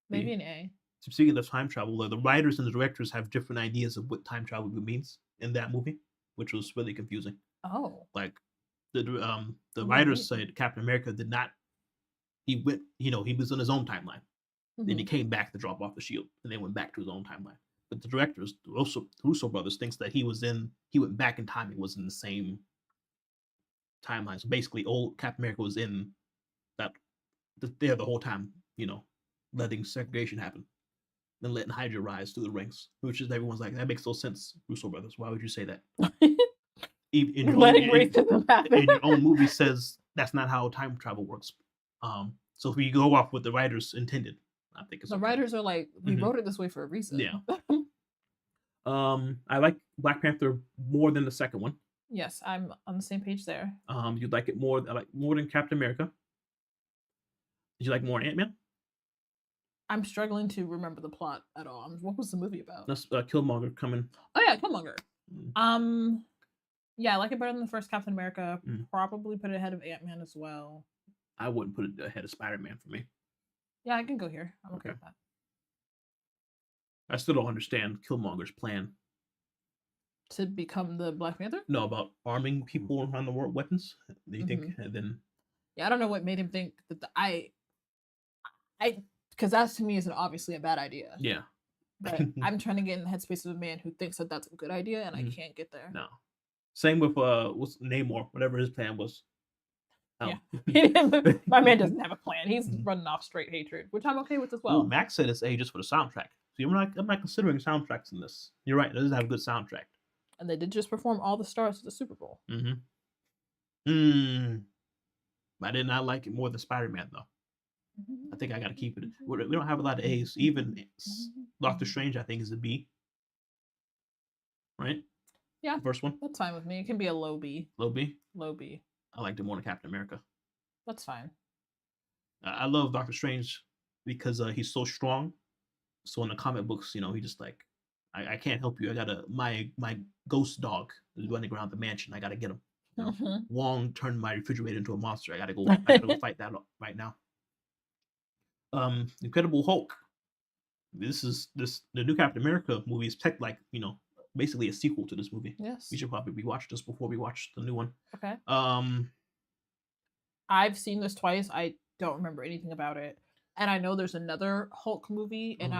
Maybe B. an A. So speaking of time travel, the writers and the directors have different ideas of what time travel means in that movie, which was really confusing. Oh. Like the What do you writers mean? said Captain America did not. He went, he was in his own timeline. Then he came back to drop off the shield, and then went back to his own timeline. But the directors, the Russo brothers, thinks that he went back in time and was in the same timeline. So basically, old Captain America was in that there the whole time, letting segregation happen, then letting Hydra rise through the ranks. Which is everyone's like, that makes no sense, Russo brothers. Why would you say that? In your own Letting racism happen. in your own movie says that's not how time travel works. So if you go off what the writers intended, I think it's The okay. writers are like, we wrote it this way for a reason. Yeah. I like Black Panther more than the second one. Yes, I'm on the same page there. You'd like it more. I like more than Captain America. Did you like more Ant-Man? I'm struggling to remember the plot at all. What was the movie about? That's Killmonger coming. Oh yeah, Killmonger. Yeah, I like it better than the first Captain America. Probably put it ahead of Ant-Man as well. I wouldn't put it ahead of Spider-Man for me. Yeah, I can go here. I'm okay with that. I still don't understand Killmonger's plan. To become the Black Panther? No, about arming people around the world weapons. Do you think? And then. Yeah, I don't know what made him think that because that to me is obviously a bad idea. Yeah. But I'm trying to get in the headspace of a man who thinks that that's a good idea, and I can't get there. No. Same with what's Namor, whatever his plan was. Yeah, my man doesn't have a plan. He's running off straight hatred, which I'm okay with as well. Ooh, Max said it's A just for the soundtrack. See, I'm not considering soundtracks in this. You're right. It doesn't have a good soundtrack. And they did just perform all the stars of the Super Bowl. I did not like it more than Spider-Man though. I think I got to keep it. We don't have a lot of A's. Even Doctor Strange, I think, is a B. Right? Yeah. The first one. That's fine with me. It can be a low B. Low B? Low B. I liked it more than Captain America. That's fine. I love Doctor Strange because he's so strong. So in the comic books, he just like, I can't help you. I gotta my ghost dog is running around the mansion. I gotta get him. Wong turned my refrigerator into a monster. I gotta go fight that right now. Incredible Hulk. The new Captain America movie is basically a sequel to this movie. Yes. We should probably rewatch this before we watch the new one. Okay. I've seen this twice. I don't remember anything about it. And I know there's another Hulk movie, and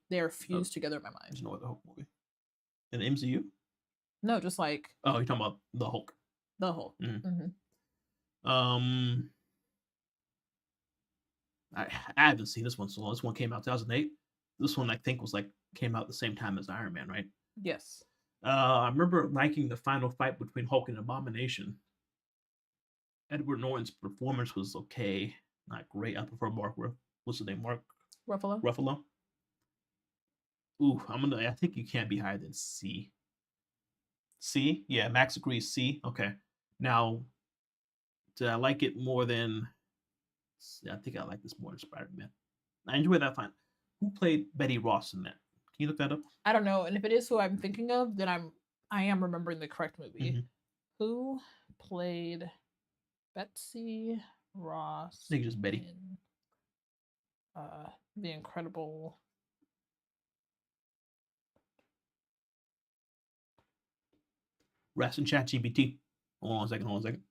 they're fused together in my mind. There's no other Hulk movie. In the MCU? No, just like. Oh, you're talking about the Hulk. The Hulk. I haven't seen this one so long. This one came out 2008. This one I think came out the same time as Iron Man, right? Yes. I remember liking the final fight between Hulk and Abomination. Edward Norton's performance was okay, not great. I prefer Mark. What's his name? Mark Ruffalo. Ooh, I think you can't be higher than C. C? Yeah, Max agrees. C. Okay. Now, did I like it more than? I think I like this more than Spider-Man. I enjoy that fine. Who played Betty Ross in that? Can you look that up? I don't know, and if it is who I'm thinking of, then I am remembering the correct movie. Who played Betsy Ross. I think just Betty. In, The Incredible. Rest in ChatGPT. Hold on a second.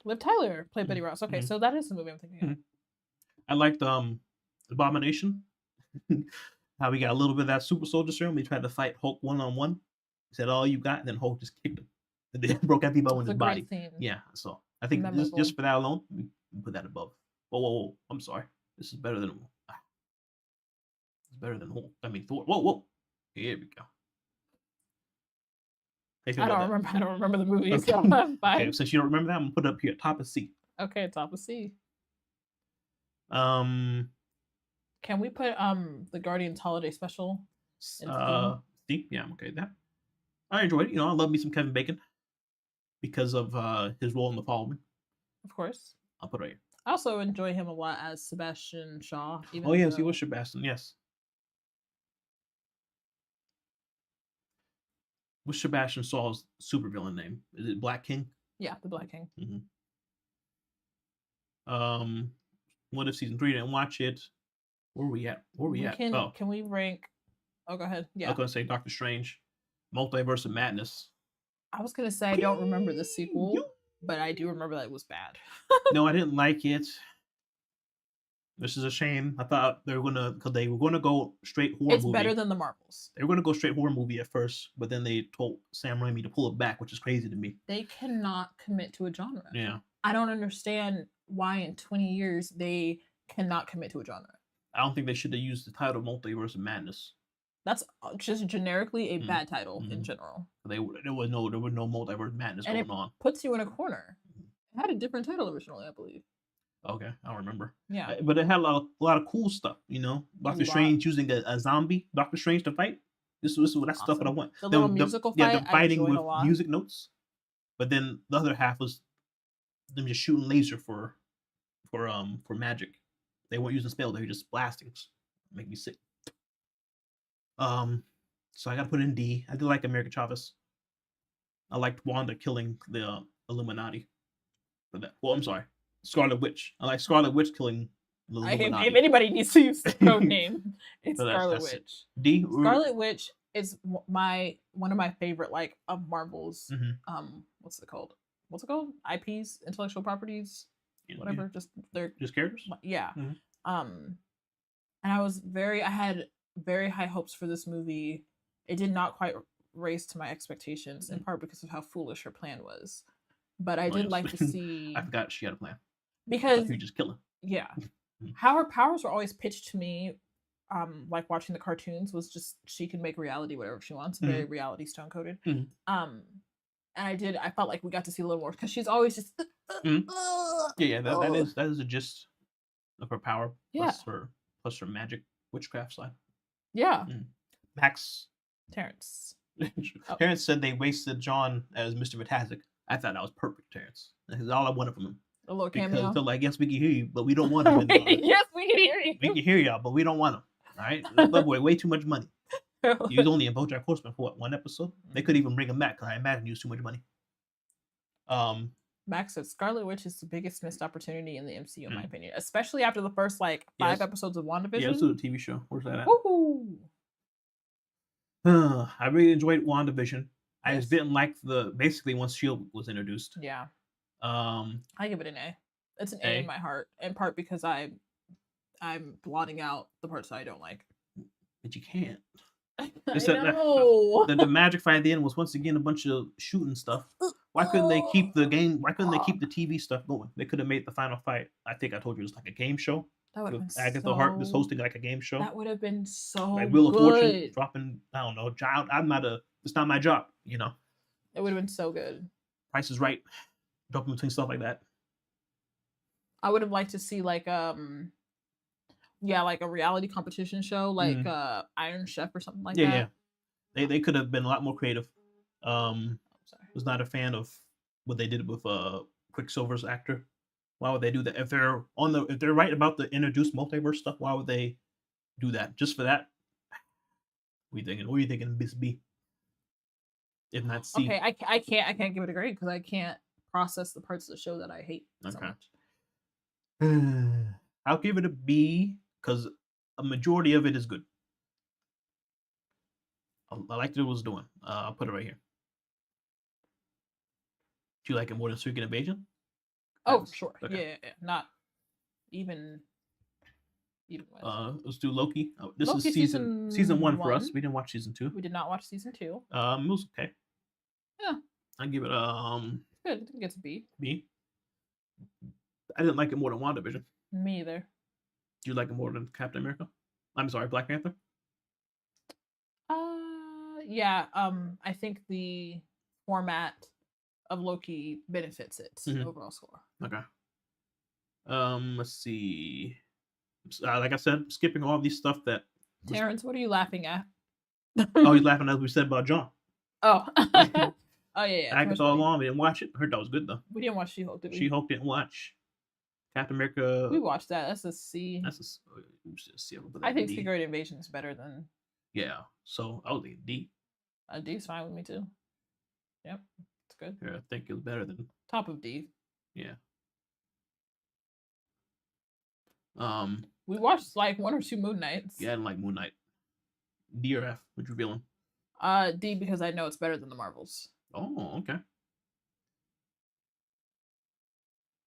Liv Tyler played Betty Ross. Okay, so that is the movie I'm thinking of. I liked Abomination. How we got a little bit of that super soldier serum. He tried to fight Hulk one-on-one. He said, "All you got," and then Hulk just kicked him. And then broke every bone in his body. Scene. Yeah, so I think just for that alone, we put that above. Whoa. I'm sorry. This is better than it's better than Hulk. I mean Thor. Whoa. Here we go. I don't remember the movie. Okay. So Okay, since you don't remember that, I'm gonna put it up here, top of C. Okay, top of C. Can we put the Guardians Holiday Special? C? Yeah, I'm okay with that. I enjoyed it. I love me some Kevin Bacon because of his role in The Following. Of course. I'll put it right here. I also enjoy him a lot as Sebastian Shaw. He was Sebastian, yes. What's Sebastian Shaw's supervillain name? Is it Black King? Yeah, the Black King. What if season 3? Didn't watch it. Where are we at? Can we rank? Oh, go ahead. Yeah. I was gonna say Doctor Strange, Multiverse of Madness. I was gonna say I don't remember the sequel, but I do remember that it was bad. No, I didn't like it. This is a shame. I thought they were gonna go straight horror movie. It's better than the Marvels. They were gonna go straight horror movie at first, but then they told Sam Raimi to pull it back, which is crazy to me. They cannot commit to a genre. Yeah. I don't understand why in 20 years they cannot commit to a genre. I don't think they should have used the title Multiverse of Madness. That's just generically a bad title in general. There was no Multiverse Madness going on. Puts you in a corner. It had a different title originally, I believe. Okay, I don't remember. Yeah, but it had a lot of cool stuff. Doctor Strange using a zombie Doctor Strange to fight. That's awesome. Stuff that I want. The little musical fight. Yeah, the fighting with music notes. But then the other half was them just shooting laser for magic. They weren't using spells; they were just blasting. Make me sick. So I gotta put in D. I did like America Chavez. I liked Wanda killing the Illuminati. For that. Well, I'm sorry, Scarlet Witch. I like Scarlet Witch killing the Illuminati. If anybody needs to use the code name, it's Scarlet Witch. D. Scarlet Witch is one of my favorite of Marvel's. What's it called? IPs, intellectual properties, whatever. Just they're just characters. Yeah. And I had very high hopes for this movie. It did not quite raise to my expectations, in part because of how foolish her plan was. But I did like to see. I forgot she had a plan. Because you just kill her. Yeah. How her powers were always pitched to me, like watching the cartoons, was just she can make reality whatever she wants. Very reality stone coded. And I felt like we got to see a little more because she's always just. That is the gist of her power. Plus her magic witchcraft side. Yeah. Max. Terrence. Terrence said they wasted John as Mr. Fantastic. I thought that was perfect, Terrence. That's all I wanted from him. A little cameo. Because they're like, yes, we can hear you, but we don't want him. Yes, we can hear you. We can hear y'all, but we don't want him. All right? That boy, way too much money. He was only in BoJack Horseman for one episode? They could even bring him back because I imagine he was too much money. Max said Scarlet Witch is the biggest missed opportunity in the MCU, in my opinion, especially after the first 5 episodes of WandaVision. Yeah, let's do the TV show. Where's that at? Woohoo! I really enjoyed WandaVision. I just didn't like basically once S.H.I.E.L.D. was introduced. Yeah. I give it an A. It's an A in my heart, in part because I'm blotting out the parts that I don't like. But you can't. I know. The magic fight at the end was once again a bunch of shooting stuff. Why couldn't they keep the game? Why couldn't they keep the TV stuff going? They could have made the final fight. I think I told you it was like a game show. That would have been Agatha Harkness hosting like a game show. That would have been so like Wheel of Fortune dropping. I don't know. It's not my job. It would have been so good. Price is Right. Jumping between stuff like that. I would have liked to see like a reality competition show like Iron Chef or something like that. Yeah. They could have been a lot more creative. Was not a fan of what they did with Quicksilver's actor. Why would they do that? If they're right about the introduced multiverse stuff, why would they do that? Just for that? What are you thinking, Miss B? If not C. Okay, I can't give it a grade because I can't process the parts of the show that I hate so Okay. much. I'll give it a B because a majority of it is good. I liked what it was doing. I'll put it right here. Do you like it more than Secret Invasion? Oh, That's sure. okay. Yeah. Not even with. Let's do Loki. Oh, this Loki is season one for us. one. We didn't watch season 2. We did not watch season 2. It was okay. Yeah. I give it Good. I think it gets a B. B. I didn't like it more than WandaVision. Me either. Do you like it more than Captain America? I'm sorry, Black Panther. Yeah. I think the format of Loki benefits its overall score. Okay. Let's see. Like I said, skipping all these stuff that. Terrence, what are you laughing at? Oh, he's laughing as we said about John. Oh. Oh yeah. Agatha along. We didn't watch it. I heard that was good though. We didn't watch She-Hulk, did we? She-Hulk didn't watch. Captain America. We watched that. That's a C. That's a C. I think Secret Invasion is better than. Yeah. So I was thinking D. A D is fine with me too. Yep, it's good. Yeah, I think it was better than top of D. Yeah. We watched like 1 or 2 Moon Knights. Yeah, I didn't like Moon Knight. D or F? What you feeling? D because I know it's better than the Marvels. Oh, okay.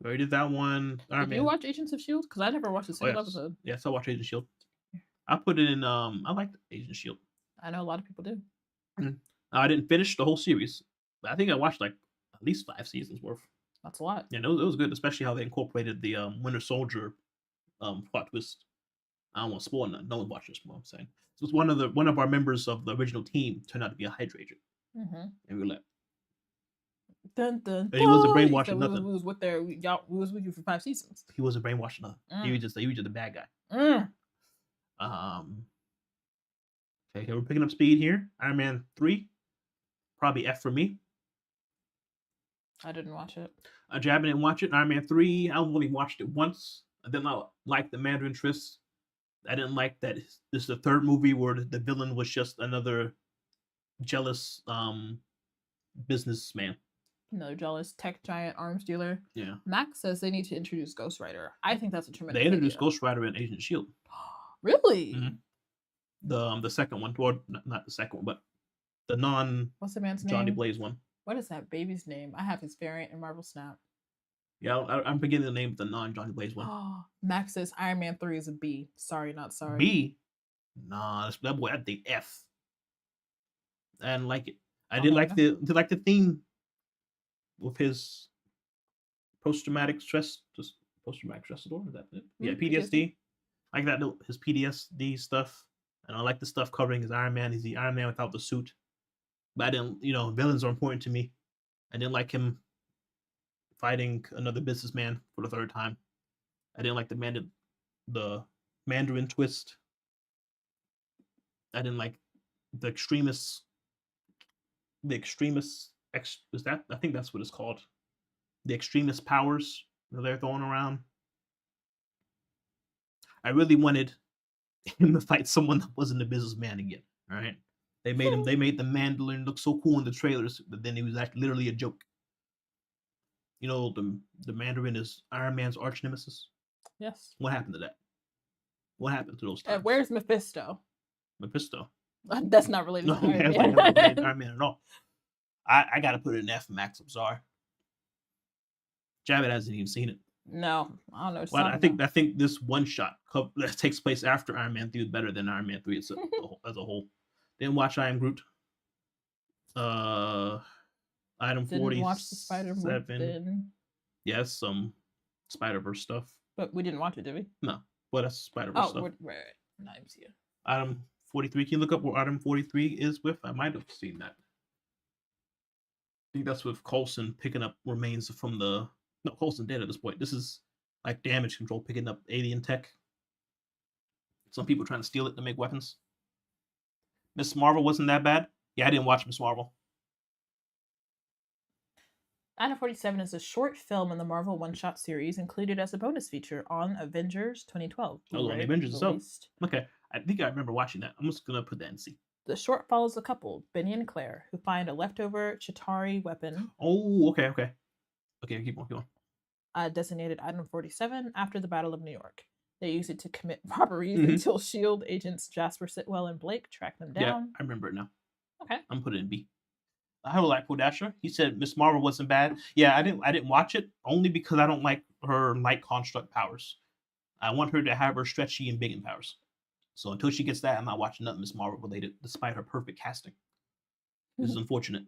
We already did that one. Did you watch Agents of S.H.I.E.L.D.? Because I never watched a single episode. Yes, I watched Agents of S.H.I.E.L.D. I put it in. I liked Agents of S.H.I.E.L.D. I know a lot of people do. I didn't finish the whole series, but I think I watched like at least 5 seasons worth. That's a lot. Yeah, it was good, especially how they incorporated the Winter Soldier plot twist. I don't want to spoil none. No one watched this. What I'm saying. So it's one of our members of the original team turned out to be a Hydra agent, and we were like, dun, dun, and he wasn't brainwashed or nothing. We was with you for 5 seasons. He wasn't brainwashed or nothing. He was just a bad guy. Okay, we're picking up speed here. Iron Man 3, probably F for me. I didn't watch it. Jab didn't watch it. Iron Man 3, I only watched it once. I did not like the Mandarin twist. I didn't like that this is the 3rd movie where the villain was just another jealous businessman. Another jealous tech giant arms dealer. Yeah. Max says they need to introduce Ghost Rider. I think that's a tremendous They introduced Ghost Rider in Agent of S.H.I.E.L.D. Really? The second one, or not the second one, but the non. What's the man's Johnny name? Blaze one. What is that baby's name? I have his variant in Marvel Snap. Yeah, I'm forgetting the name of the non-Johnny Blaze one. Max says Iron Man 3 is a B. Sorry, not sorry. B? Nah, that boy, I think F. I didn't like it. I did like the theme with his post-traumatic stress disorder. Is that it? Yeah, PTSD. I like that his PTSD stuff, and I like the stuff covering his Iron Man. He's the Iron Man without the suit. But I didn't, villains are important to me. I didn't like him fighting another businessman for the 3rd time. I didn't like the Mandarin twist. I didn't like the extremist. I think that's what it's called. The extremist powers that they're throwing around. I really wanted him to fight someone that wasn't a businessman again. All right. They made the Mandarin look so cool in the trailers, but then he was actually literally a joke. The Mandarin is Iron Man's arch nemesis. Yes. What happened to that? What happened to those times? Where's Mephisto? Mephisto. That's not related to Iron Man at all. I gotta put it in F, Max. I'm sorry. Javed hasn't even seen it. No, I don't know. Well, I think this one shot that takes place after Iron Man 3 is better than Iron Man 3 as a whole. Didn't watch I Am Groot. Item 47. Didn't watch the Spider-Man. Yes, some Spider-Verse stuff. But we didn't watch it, did we? No. Well, that's Spider-Verse stuff. Right. Not MCU. Item 43. Can you look up where Item 43 is with? I might have seen that. I think that's with Coulson picking up remains from the... No, Coulson dead at this point. This is like damage control picking up alien tech. Some people trying to steal it to make weapons. Miss Marvel wasn't that bad. Yeah, I didn't watch Miss Marvel. Item 47 is a short film in the Marvel one-shot series included as a bonus feature on Avengers 2012. Oh, on the Avengers itself. Okay, I think I remember watching that. I'm just gonna put that and see. The short follows a couple, Benny and Claire, who find a leftover Chitauri weapon. Oh, okay. Okay, keep on, keep on. Designated Item 47 after the Battle of New York. They use it to commit robberies Mhm. until SHIELD agents Jasper Sitwell and Blake track them Yeah, down. I remember it now. Okay. I'm putting it in B. I have like Dasher. He said Miss Marvel wasn't bad. Yeah, I didn't watch it only because I don't like her light construct powers. I want her to have her stretchy and big in powers. So until she gets that, I'm not watching nothing Miss Marvel related, despite her perfect casting. This is unfortunate.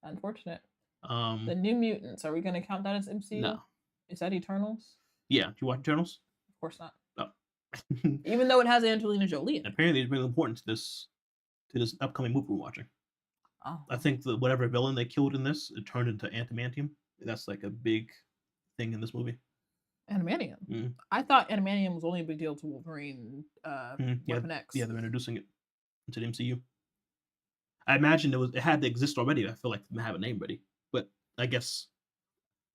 Unfortunate. The New Mutants. Are we going to count that as MCU? No. Is that Eternals? Yeah. Do you watch Eternals? Of course not. No. Even though it has Angelina Jolie in it. Apparently, it's really important to this upcoming movie we're watching. Oh. I think whatever villain they killed in this, it turned into adamantium. That's like a big thing in this movie. Adamantium. Mm. I thought adamantium was only a big deal to Wolverine, Weapon X. Yeah, they're introducing it into the MCU. I imagine it had to exist already. I feel like they have a name ready, but I guess.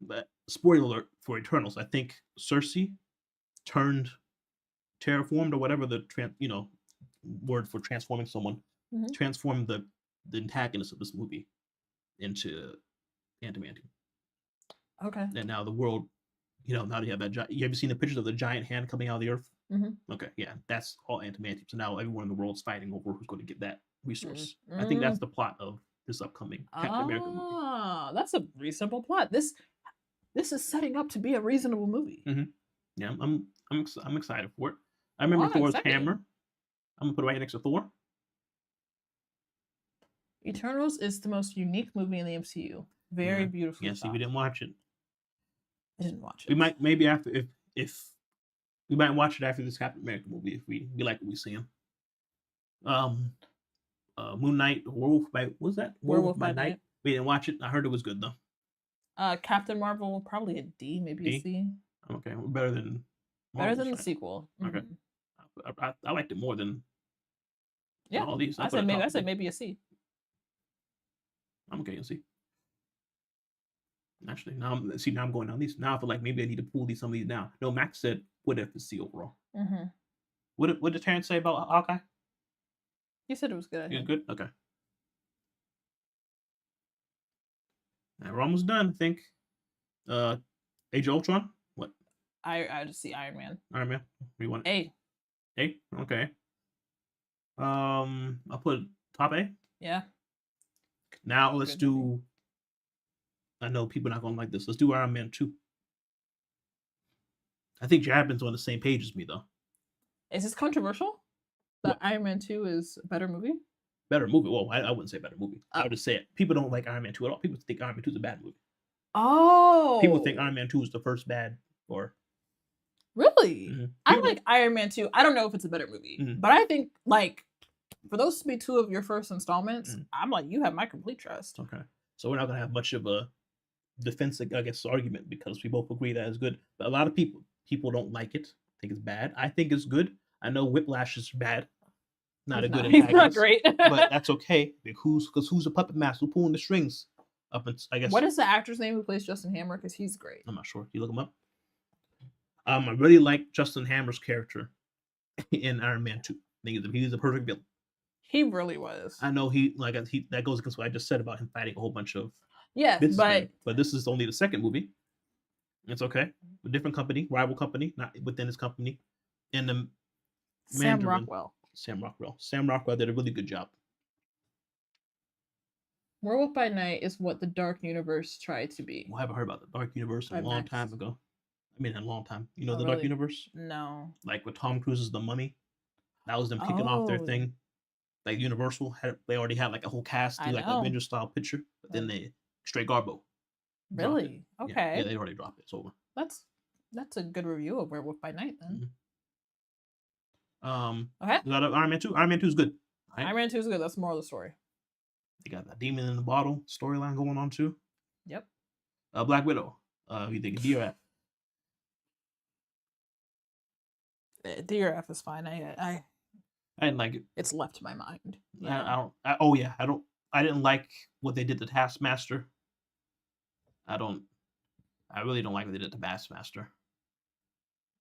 But spoiler alert for Eternals. I think Cersei turned terraformed or whatever the word for transforming someone, transformed the antagonist of this movie into adamantium. Okay. And now the world, now they have that. You ever seen the pictures of the giant hand coming out of the earth? Mm-hmm. Okay, yeah, that's all adamantium. So now everyone in the world is fighting over who's going to get that resource. I think that's the plot of this upcoming Captain America movie. Ah, that's a reasonable plot. This is setting up to be a reasonable movie. Mm-hmm. Yeah, I'm excited for it. I remember Thor's hammer. I'm gonna put it right next to Thor. Eternals is the most unique movie in the MCU. Very beautiful. Yeah, see, we didn't watch it. I didn't watch it. We might maybe after if we might watch it after this Captain America movie if we like what we see him. Moon Knight, Werewolf by Night. We didn't watch it. I heard it was good though. Captain Marvel, probably a D, maybe a C. Okay, better than the sequel. Okay, I liked it more than all these. I said maybe a C. I'm okay in C. Actually, now I'm going down these. Now I feel like maybe I need to pull some of these down. No, Max said what if it's C overall. Mm-hmm. What did Terrence say about Hawkeye? He said it was good. It was good. Okay. Now we're almost done. I think. Age of Ultron. What? I just see Iron Man. Iron Man. We want A. A. Okay. I'll put top A. Yeah. Now let's do. I know people are not gonna like this. Let's do Iron Man 2. I think Jabin's on the same page as me though. Is this controversial? That Iron Man 2 is a better movie? Better movie. Well, I wouldn't say better movie. I would just say it. People don't like Iron Man 2 at all. People think Iron Man 2 is a bad movie. Oh. People think Iron Man 2 is the first bad or. Really? Mm-hmm. I like Iron Man 2. I don't know if it's a better movie, but I think for those to be two of your first installments, I'm like, you have my complete trust. Okay. So we're not gonna have much of a defensive, I guess, argument because we both agree that it's good. But a lot of people don't like it. Think it's bad. I think it's good. I know Whiplash is bad. Not a good antagonist. He's not great. But that's okay. Who's a puppet master? Who's pulling the strings? I guess. What is the actor's name who plays Justin Hammer? Because he's great. I'm not sure. You look him up. I really like Justin Hammer's character in Iron Man 2. I think he's a perfect villain. He really was. I know that goes against what I just said about him fighting a whole bunch of but this is only the second movie. It's okay. A different company, rival company, not within his company. And the Sam Rockwell did a really good job. Werewolf by Night is what the Dark Universe tried to be. Well, I haven't heard about the Dark Universe a long time ago. I mean, a long time. You know the Dark Universe? No. Like with Tom Cruise's The Mummy. That was them kicking off their thing. Like Universal they already had like a whole cast do like an Avengers style picture, but then they straight Garbo. Really? Okay. Yeah, they already dropped it. It's over. That's a good review of Werewolf by Night then. Okay. Is that Iron Man 2? Iron Man 2 is good. Right? Iron Man 2 is good. That's the moral of the story. They got that demon in the bottle storyline going on too. Yep. Black Widow. You think D or F? D or F is fine. I didn't like it. It's left my mind. Yeah. I didn't like what they did to Taskmaster. I really don't like what they did to Taskmaster.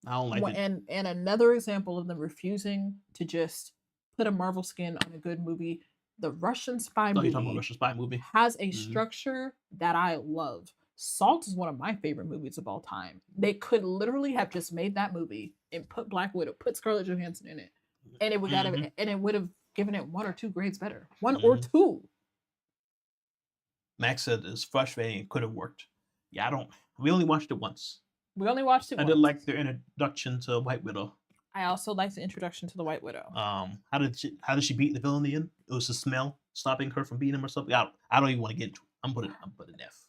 I don't like it. And another example of them refusing to just put a Marvel skin on a good movie. The Russian spy movie. You're talking about Russian spy movie? Has a structure that I love. Salt is one of my favorite movies of all time. They could literally have just made that movie and put Black Widow, put Scarlett Johansson in it, and it would have given it 1 or 2 grades better. 1 or 2. Max said it's frustrating. It could have worked. Yeah, we only watched it once. We only watched it I once. did like their introduction to White Widow. I also liked the introduction to the White Widow. How did she beat the villain in the end? It was the smell stopping her from beating him or something. I don't even want to get into it. I'm putting F.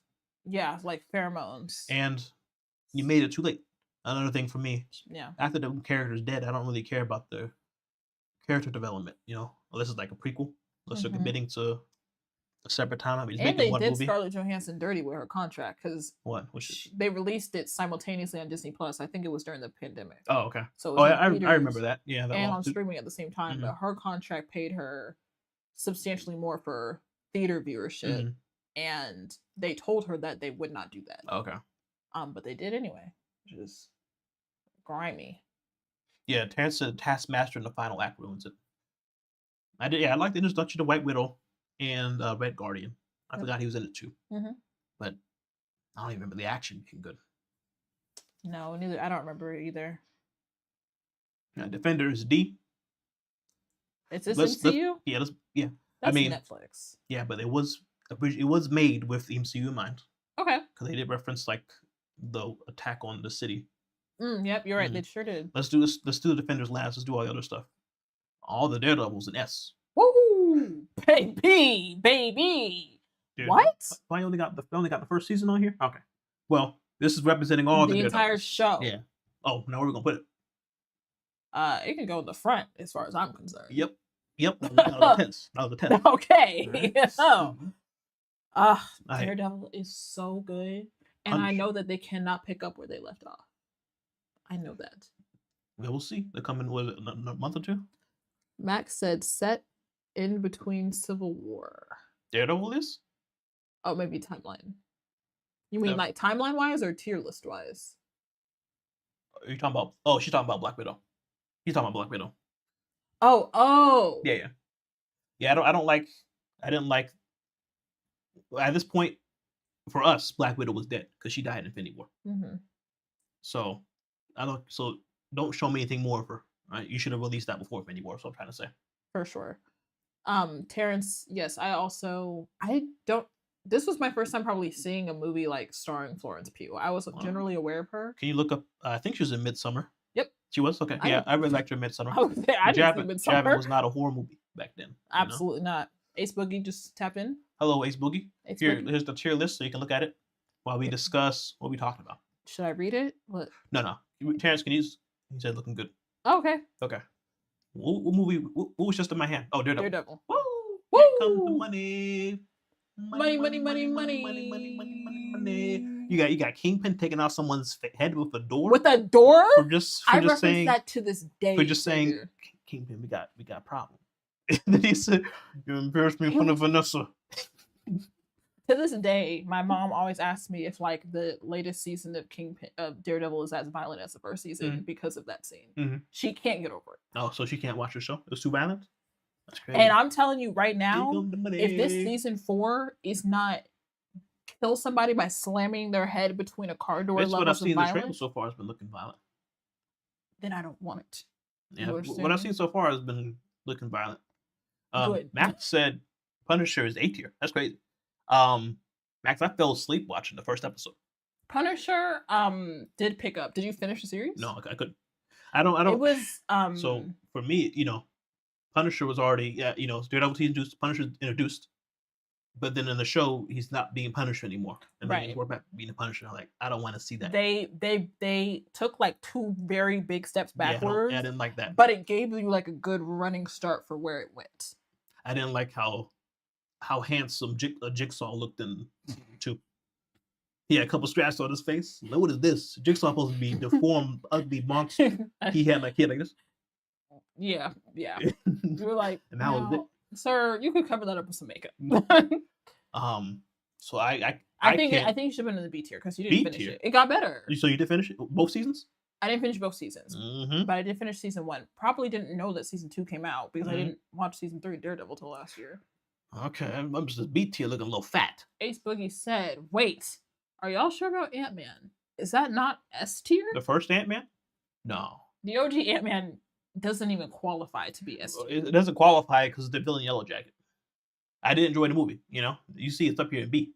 Yeah, like pheromones. And you made it too late. Another thing for me. Yeah. After the character's dead, I don't really care about the character development, unless it's like a prequel. Unless they're committing to a separate time. I mean, and they did Scarlett Johansson dirty with her contract because they released it simultaneously on Disney Plus. I think it was during the pandemic. Oh, okay. So I remember that. Yeah, that and on streaming at the same time. But her contract paid her substantially more for theater viewership, and they told her that they would not do that. Okay. But they did anyway, which is grimy. Yeah, Terrence said Taskmaster in the final act ruins it. I did. Yeah, I like the introduction to White Widow and Red Guardian. I forgot he was in it too. But I don't even remember the action being good. No, neither. I don't remember it either. Defenders D. Is this MCU? Yeah. That's Netflix. Yeah, but it was made with the MCU in mind. Okay. Because they did reference like the attack on the city. Yep, you're right. They sure did. Let's do this. Let's do the Defenders last. Let's do all the other stuff. All the Daredevils in S. Woo! Baby! Dude, what? I only got the first season on here? Okay. Well, this is representing all the entire show. Yeah. Oh, now where we gonna put it? It can go in the front as far as I'm concerned. Yep. That was a test. Okay. Daredevil is so good. And I know that they cannot pick up where they left off. I know that. Well, we'll see. They're coming, was it a month or 2? Max said set in between Civil War. Daredevil is? Oh, maybe timeline. You mean like timeline wise or tier list wise? Are you talking about? Oh, she's talking about Black Widow. He's talking about Black Widow. Oh. Yeah. I didn't like. At this point, for us, Black Widow was dead because she died in Infinity War. So don't show me anything more of her. Right? You should have released that before Infinity War. So I'm trying to say. For sure. Terrence, yes, this was my first time probably seeing a movie like starring Florence Pugh. I was generally aware of her. Can you look up? I think she was in Midsommar. Yep. She was? Okay. I really liked her in Midsommar. I didn't see Midsommar. Jabbin was not a horror movie back then. Absolutely not. Ace Boogie just tapped in. Hello, Ace Boogie. Here's the tier list so you can look at it while we discuss what we talked about. Should I read it? What? No. Terrence, he said looking good. Oh, okay. Okay. What movie? What was just in my hand? Oh, Daredevil. Woo! Here comes the money. Money. You got Kingpin taking off someone's head with a door. With a door? For just saying that to this day. For just saying, Kingpin, we got a problem. And then he said, "You embarrassed me in front of Vanessa." To this day, my mom always asks me if like the latest season of Daredevil is as violent as the first season because of that scene. She can't get over it. Oh, so she can't watch the show? It was too violent? That's crazy. And I'm telling you right now, if this season 4 is not kill somebody by slamming their head between a car door levels what I've seen in the trailer so far has been looking violent. Then I don't want it. Yeah, what I've seen so far has been looking violent. Good. Max said Punisher is A tier. That's crazy. Max, I fell asleep watching the first episode. Punisher did pick up. Did you finish the series? No, I couldn't. I don't. It was So for me, Punisher was already Daredevil season 2, Punisher introduced, but then in the show he's not being Punisher anymore, and then we're back being a Punisher. I'm like, I don't want to see that. They took like 2 very big steps backwards. Yeah, I didn't like that, but it gave you like a good running start for where it went. I didn't like how handsome Jigsaw looked in 2. He had a couple straps on his face. Like, what is this? Jigsaw supposed to be deformed, ugly monster. He had like this. Yeah. You were like, and that was it. Sir, you could cover that up with some makeup. So I think you should have been in the B tier because you didn't finish it. It got better. So you did finish it both seasons? I didn't finish both seasons, but I did finish season 1. Probably didn't know that season 2 came out because I didn't watch season 3 Daredevil till last year. Okay, I'm just B tier looking a little fat. Ace Boogie said, "Wait, Are y'all sure about Ant-Man? Is that not S tier? The first Ant-Man? No. The OG Ant-Man doesn't even qualify to be S tier. It doesn't qualify because of the villain Yellow Jacket. I did enjoy the movie, you know? You see it's up here in B.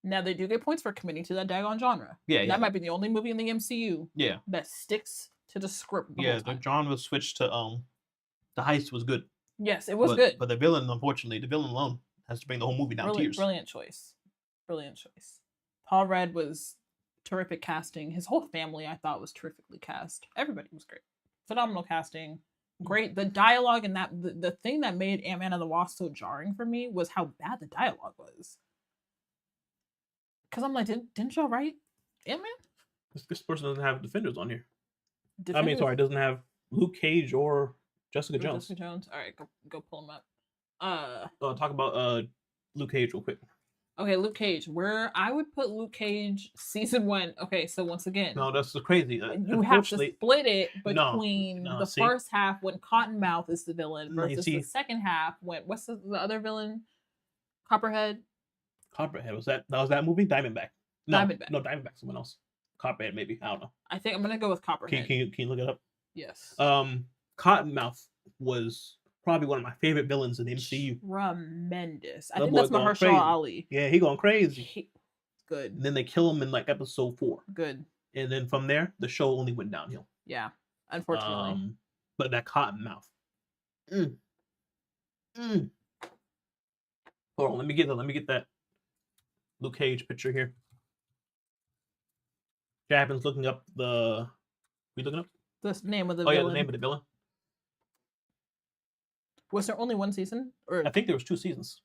Now, they do get points for committing to that daggone genre. Yeah, That might be the only movie in the MCU that sticks to the script the whole time. The genre switched to, the heist was good. Yes, it was good. But the villain, unfortunately, the villain alone has to bring the whole movie down tiers. Brilliant choice. Brilliant choice. Paul Rudd was terrific casting. His whole family, I thought, was terrifically cast. Everybody was great. Phenomenal casting. Great. The dialogue and the thing that made Ant-Man and the Wasp so jarring for me was how bad the dialogue was. Because I'm like, didn't y'all write Ant-Man? This person doesn't have Defenders on here. Doesn't have Luke Cage or Jessica Jones. Jessica Jones. All right, go pull them up. Talk about Luke Cage real quick. Okay, Luke Cage. Where I would put Luke Cage season 1. Okay, so once again, no, that's crazy. You have to split it between the first half when Cottonmouth is the villain versus the second half when what's the other villain? Copperhead. Copperhead was that movie? Diamondback. No, Diamondback. No, Diamondback. Someone else. Copperhead, maybe. I don't know. I think I'm gonna go with Copperhead. Can you look it up? Yes. Cottonmouth was probably one of my favorite villains in the MCU. Tremendous. I think that's Mahershala Ali. Yeah, he going crazy. Good. And then they kill him in like episode 4. Good. And then from there, the show only went downhill. Yeah, unfortunately. But that Cottonmouth. Hold on, let me get that Luke Cage picture here. Jabbin's looking up the. We looking up the name of the villain. Yeah, the name of the villain. Was there only one season? Or I think there was 2 seasons.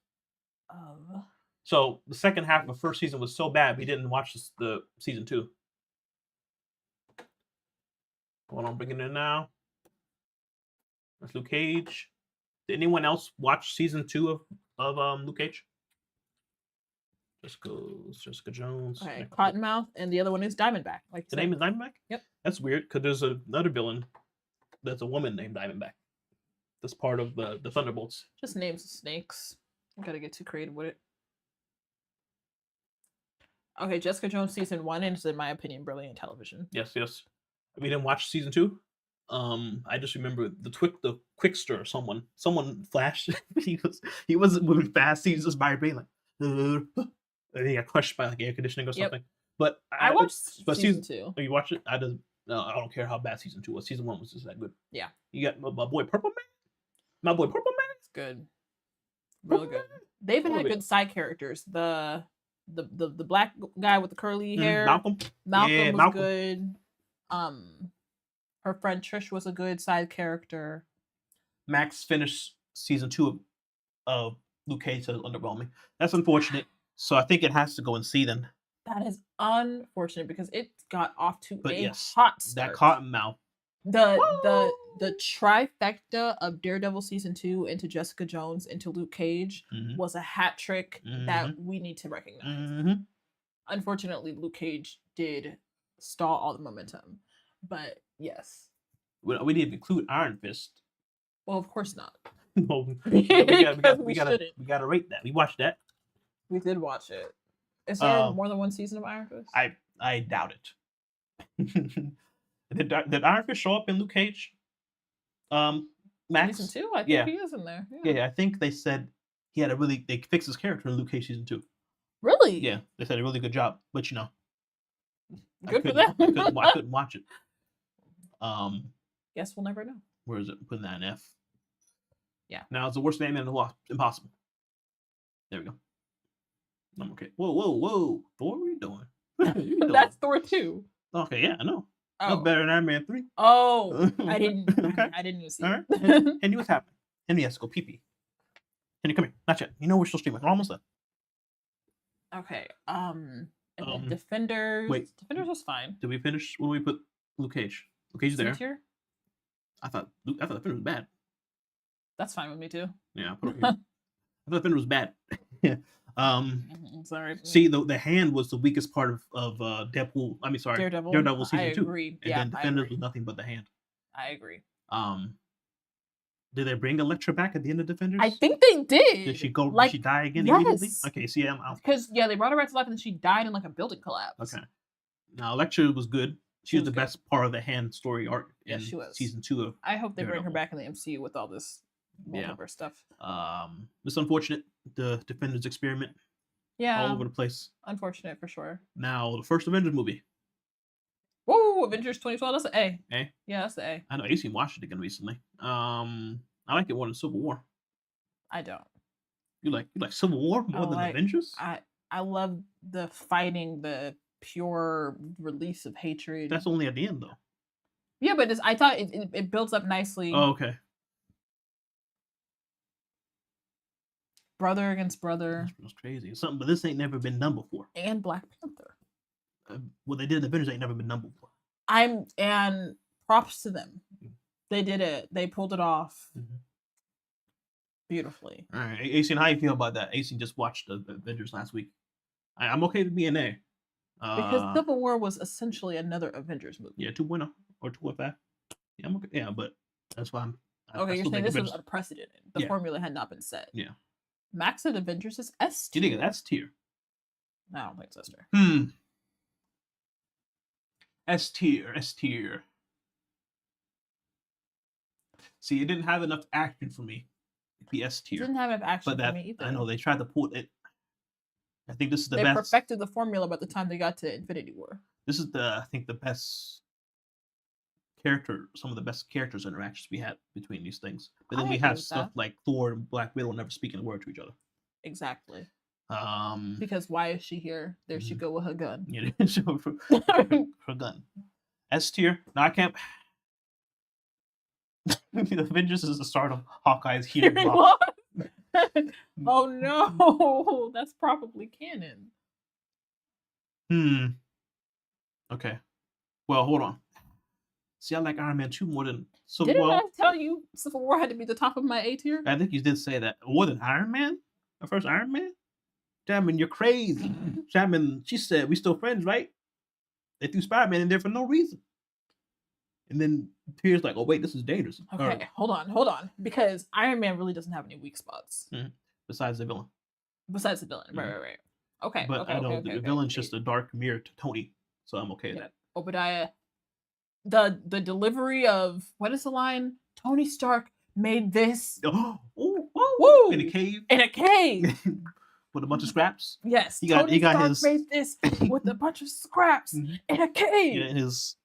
So the second half of the first season was so bad we didn't watch the season 2. Hold on, bringing it in now. That's Luke Cage. Did anyone else watch season 2 of Luke Cage? Jessica Jones. Okay, Cottonmouth, and the other one is Diamondback. Like the name is Diamondback? Yep. That's weird because there's another villain that's a woman named Diamondback. That's part of the Thunderbolts. Just names of snakes. I gotta get too creative with it. Okay, Jessica Jones season 1 is, in my opinion, brilliant television. Yes. We didn't watch season 2. I just remember the Quickster. Someone flashed. he wasn't moving fast. He was just vibrating like. And he got crushed by like air conditioning or something. But I watched season 2. Oh, you watched it? I don't care how bad season 2 was. Season 1 was just that good. Yeah. You got my boy Purple Man. My boy Purple Man. It's good. Really good. They even had good side characters. The black guy with the curly hair. Malcolm. Malcolm was good. Her friend Trish was a good side character. Max finished season 2 of Luke Cage, so underwhelming. That's unfortunate. So I think it has to go in C then. That is unfortunate because it got off to hot start. That Cottonmouth. The trifecta of Daredevil season 2 into Jessica Jones into Luke Cage was a hat trick that we need to recognize. Unfortunately, Luke Cage did stall all the momentum, but yes, we didn't include Iron Fist. Well, of course not. No, we gotta rate that. We watched that. We did watch it. Is there more than one season of Iron Fist? I doubt it. Did Iron Fist show up in Luke Cage? Max? Season 2? I think he is in there. Yeah, I think they said they fixed his character in Luke Cage season 2. Really? Yeah, they said a really good job, but good for them. I couldn't watch it. Guess we'll never know. Where is it? Putting that in F. Yeah. Now it's the worst Ant-Man in the Wasp. Impossible. There we go. I'm okay. Whoa. Thor, what are you doing? That's Thor 2. Okay, yeah, I know. That's better than Iron Man 3. Oh, I didn't. Okay. I didn't even see it. Right. Henry, what's happening? Henry has to go pee-pee. Henry, come here. Not yet. You know we're still streaming. We're almost done. Okay. And then Defenders. Wait. Defenders was fine. Did we finish? Where do we put Luke Cage? Luke Cage is there. Tier? I thought Defenders was bad. That's fine with me too. Yeah, I put it here. I thought Defenders was bad. Yeah. Sorry. See, the hand was the weakest part of Deadpool. I mean, sorry, Daredevil season 2. I agree. And then Defenders was nothing but the hand. I agree. Did they bring Elektra back at the end of Defenders? I think they did. Did she go? Like, did she die again immediately? yes. Okay, see, I'm out. Because they brought her back to life and then she died in like a building collapse. Okay. Now Elektra was good. She was the best part of the hand story arc in she was. season 2 of. I hope they bring her back in the MCU with all this multiverse stuff. It's unfortunate, the Defenders experiment. Yeah. All over the place. Unfortunate for sure. Now the first Avengers movie. Whoa, Avengers 2012. That's an A. A? Yeah, that's the A. I know AC watched it again recently. I like it more than Civil War. I don't. You like Civil War more than Avengers? I love the fighting, the pure release of hatred. That's only at the end though. Yeah, but I thought it builds up nicely. Oh, okay. Brother against brother. That's crazy. It's something, but this ain't never been done before. And Black Panther. What they did in Avengers ain't never been done before. And props to them. They did it. They pulled it off beautifully. All right, AC, how you feel about that? AC just watched the Avengers last week. I'm okay with being there. Because Civil War was essentially another Avengers movie. Yeah, 2.0 or 2.5. Yeah, I'm okay. Yeah, but that's why I'm. Okay, you're saying this was unprecedented. The formula had not been set. Yeah. Max said Avengers is S tier. You think that's tier? I don't think it's S tier. S tier. S tier. See, it didn't have enough action for me. The S tier. Didn't have enough action for me either. I know they tried to pull it. I think this is the best. They perfected the formula by the time they got to Infinity War. This is I think the best character, some of the best characters interactions we had between these things. But then we have stuff like Thor and Black Widow never speaking a word to each other. Exactly. Because why is she here? There she go with her gun. Yeah, her gun. S tier. No, I can't. The Avengers is the start of Hawkeye's hearing loss. Oh no, that's probably canon. Okay. Well, hold on. See, I like Iron Man 2 more than Civil War. War. Didn't I tell you Civil War had to be the top of my A tier? I think you did say that. More than Iron Man? The first Iron Man? Jammin, you're crazy. Jammin, she said, we still friends, right? They threw Spider-Man in there for no reason. And then Pierre's like, oh, wait, this is dangerous. Okay, hold on. Because Iron Man really doesn't have any weak spots. Besides the villain. Right. Okay. But I know the villain's just a dark mirror to Tony. So I'm okay with that. Obadiah. The delivery of, what is the line? Tony Stark made this. Woo! In a cave. With a bunch of scraps. Yes. Tony Stark made this with a bunch of scraps in a cave. Yeah, and his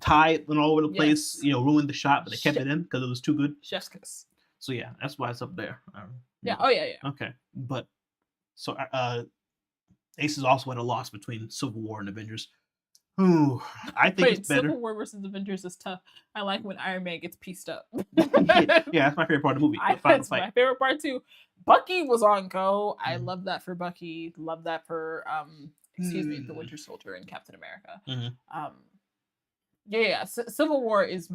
tie went all over the place. You know, ruined the shot, but they kept it in because it was too good. Chef's kiss. So yeah, that's why it's up there. Yeah. Oh yeah. Okay, but so Ace is also at a loss between Civil War and Avengers. Ooh, I think it's better. Civil War versus Avengers is tough. I like when Iron Man gets pieced up. Yeah, that's my favorite part of the movie. That's my favorite part too. Bucky was on go. I love that for Bucky. Love that for the Winter Soldier and Captain America. Civil War is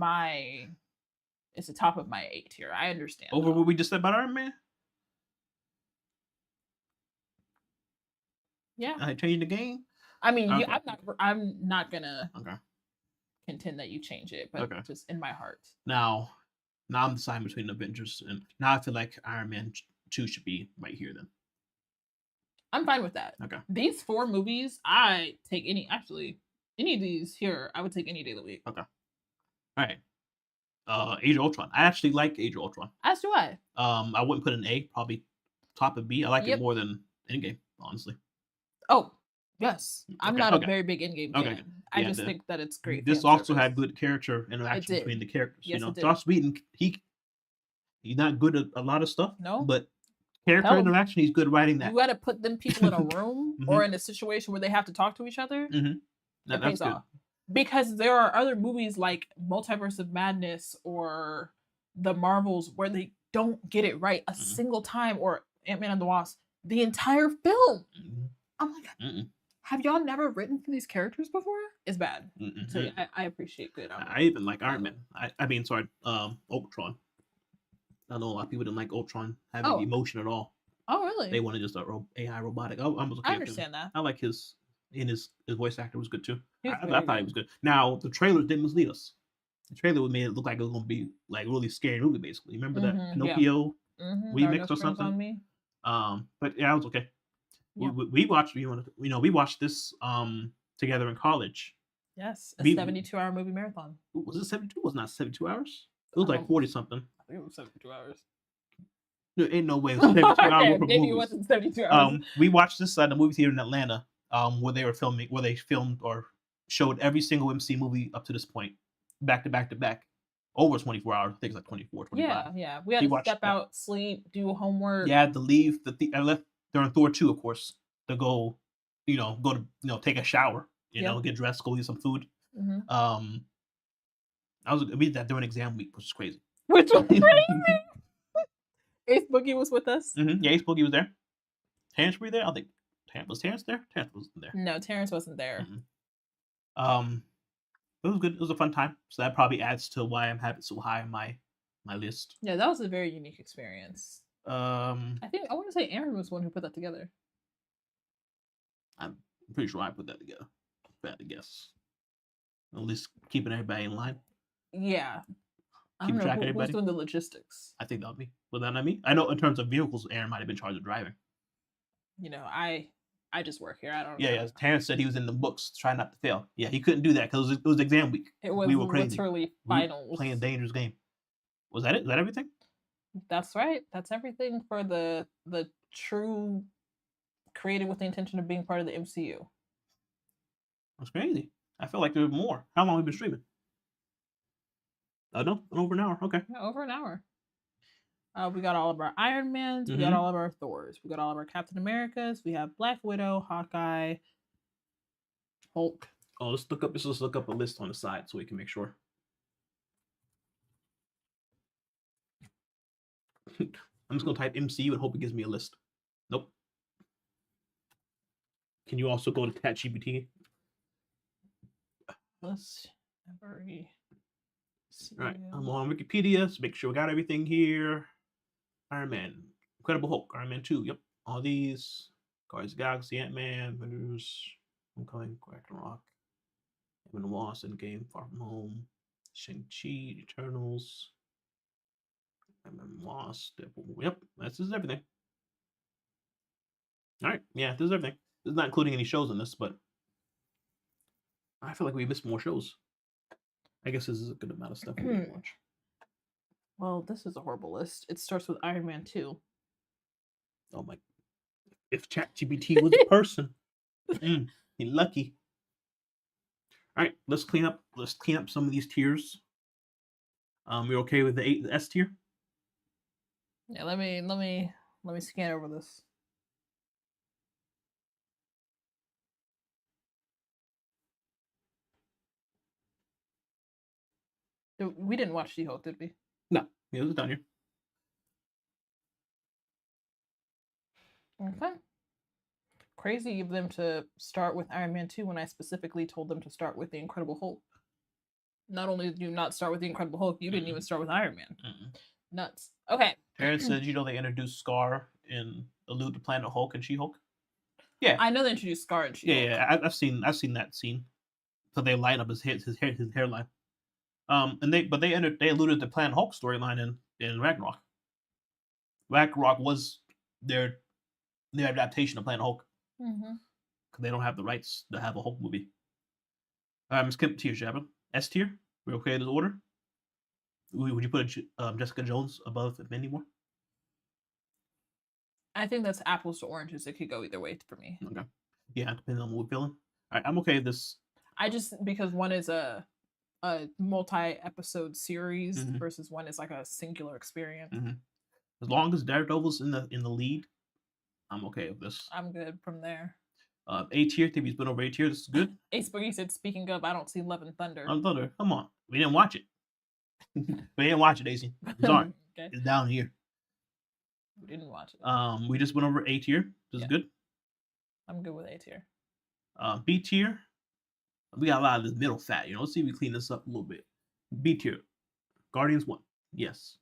it's the top of my A tier. I understand. Over what we just said about Iron Man? Yeah. I changed the game? I mean, I'm not gonna contend that you change it, but just in my heart. Now I'm deciding between Avengers, and now I feel like Iron Man 2 should be right here then. I'm fine with that. Okay. These 4 movies, I take any of these here, I would take any day of the week. Okay. All right. Age of Ultron. I actually like Age of Ultron. As do I. I wouldn't put an A, probably top of B. I like it more than Endgame, honestly. Oh, yes. I'm not a very big Endgame fan. I just think that it's great. This also had good character interaction between the characters. Yes, Joss Whedon, he's not good at a lot of stuff. No. But character interaction, he's good writing that. You got to put them people in a room or in a situation where they have to talk to each other. That pays off. Because there are other movies like Multiverse of Madness or the Marvels where they don't get it right a single time, or Ant-Man and the Wasp, the entire film. I'm like, have y'all never written for these characters before? It's bad. So yeah, I appreciate good. I even like Iron Man. Ultron. I know a lot of people didn't like Ultron having emotion at all. Oh, really? They wanted just a AI robotic. I was okay. I understand that. I like his voice actor was good too. I thought he was good. Now the trailers didn't mislead us. The trailer made it look like it was gonna be like a really scary movie. Basically, remember that Yeah. Pinocchio There are no remix or strings something? on me. But yeah, it was okay. Yeah. We watched we watched this together in college. Yes, a We 72-hour movie marathon. was it 72? It was not 72 hours. It was like Um, 40 something. I think it was 72 hours. There ain't no way it was 72 hours Okay, worth of maybe it movies. wasn't 72 hours. We watched this at the movie theater in Atlanta, where they filmed or showed every single MC movie up to this point, back to back to back, over 24 hours. I think it's like 24, 25. Yeah. We had We to watched step out, sleep, do homework. Yeah, I had to leave I left during Thor 2, of course, to go, go to take a shower, Yep. get dressed, go eat some food. Mhm. We did that during exam week, which is crazy. Which was crazy. Ace Boogie was with us. Yeah, Ace Boogie was there. Terrence were you there? I think was Terrence there? Terrence wasn't there. No, Terrence wasn't there. It was good. It was a fun time. So that probably adds to why I'm having so high on my list. Yeah, that was a very unique experience. I want to say Aaron was the one who put that together. I'm pretty sure I put that together. Bad to guess. At least keeping everybody in line. Yeah. I Keep don't track know of who's everybody. doing the logistics. I think that'll be. Was that not me? I know in terms of vehicles, Aaron might have been charged of driving. I just work here. I don't know. Yeah. Terrence said he was in the books trying not to fail. Yeah, he couldn't do that because it was exam week. It was we were crazy. literally finals. We were playing a dangerous game. Was that it? Is that everything? That's right. That's everything for the true created with the intention of being part of the MCU. That's crazy. I feel like there's more. How long have we been streaming? No, over an hour. Okay. Yeah, over an hour. We got all of our Iron Mans. We got all of our Thors. We got all of our Captain Americas. We have Black Widow, Hawkeye, Hulk. Oh, let's look up a list on the side so we can make sure. I'm just gonna type MCU and hope it gives me a list. Nope. Can you also go to ChatGPT? List every. All right, I'm on Wikipedia. So make sure we got everything here. Iron Man, Incredible Hulk, Iron Man 2. Yep, all these. Guardians of the Galaxy, Ant-Man, Avengers, Homecoming, Ragnarok, Ant-Man Lost, Endgame, Far From Home, Shang-Chi, Eternals, Ant-Man Lost, Deadpool. Yep, this is everything. All right, yeah, this is everything. This is not including any shows in this, but I feel like we missed more shows. I guess this is a good amount of stuff we didn't watch. Well, this is a horrible list. It starts with Iron Man 2. Oh my! If ChatGPT was a person, you're lucky. All right, let's clean up some of these tiers. You're okay with the S tier? Yeah, let me scan over this. We didn't watch She-Hulk, did we? No, it was down here. Okay. Crazy of them to start with Iron Man 2 when I specifically told them to start with the Incredible Hulk. Not only did you not start with the Incredible Hulk, you didn't even start with Iron Man. Nuts. Okay. Terrence said, they introduced Scar in Elude the Planet Hulk and She-Hulk. Yeah, I know they introduced Scar and She-Hulk. Yeah, I've seen that scene. So they line up his hairline. And they alluded to Planet Hulk storyline in Ragnarok. Ragnarok was their adaptation of Planet Hulk. Because they don't have the rights to have a Hulk movie. Let's skip tier, Shabba. S tier. We're okay with this order. Would you put Jessica Jones above Mindy Moore? I think that's apples to oranges. It could go either way for me. Okay. Yeah, depending on what we're feeling. All right, I'm okay with this. Because one is a multi-episode series versus one is like a singular experience. As long as Daredevil's in the lead, I'm okay with this. I'm good from there. A tier, think he's been over A tier. This is good. Ace Boogie said, "Speaking of, I don't see Love and Thunder." Thunder, come on, we didn't watch it. We didn't watch it, Daisy. I'm sorry. Okay. It's down here. We didn't watch it. We just went over A tier. This is good. I'm good with A tier. B tier. We got a lot of this middle fat. Let's see if we clean this up a little bit. B tier. Guardians 1. Yes.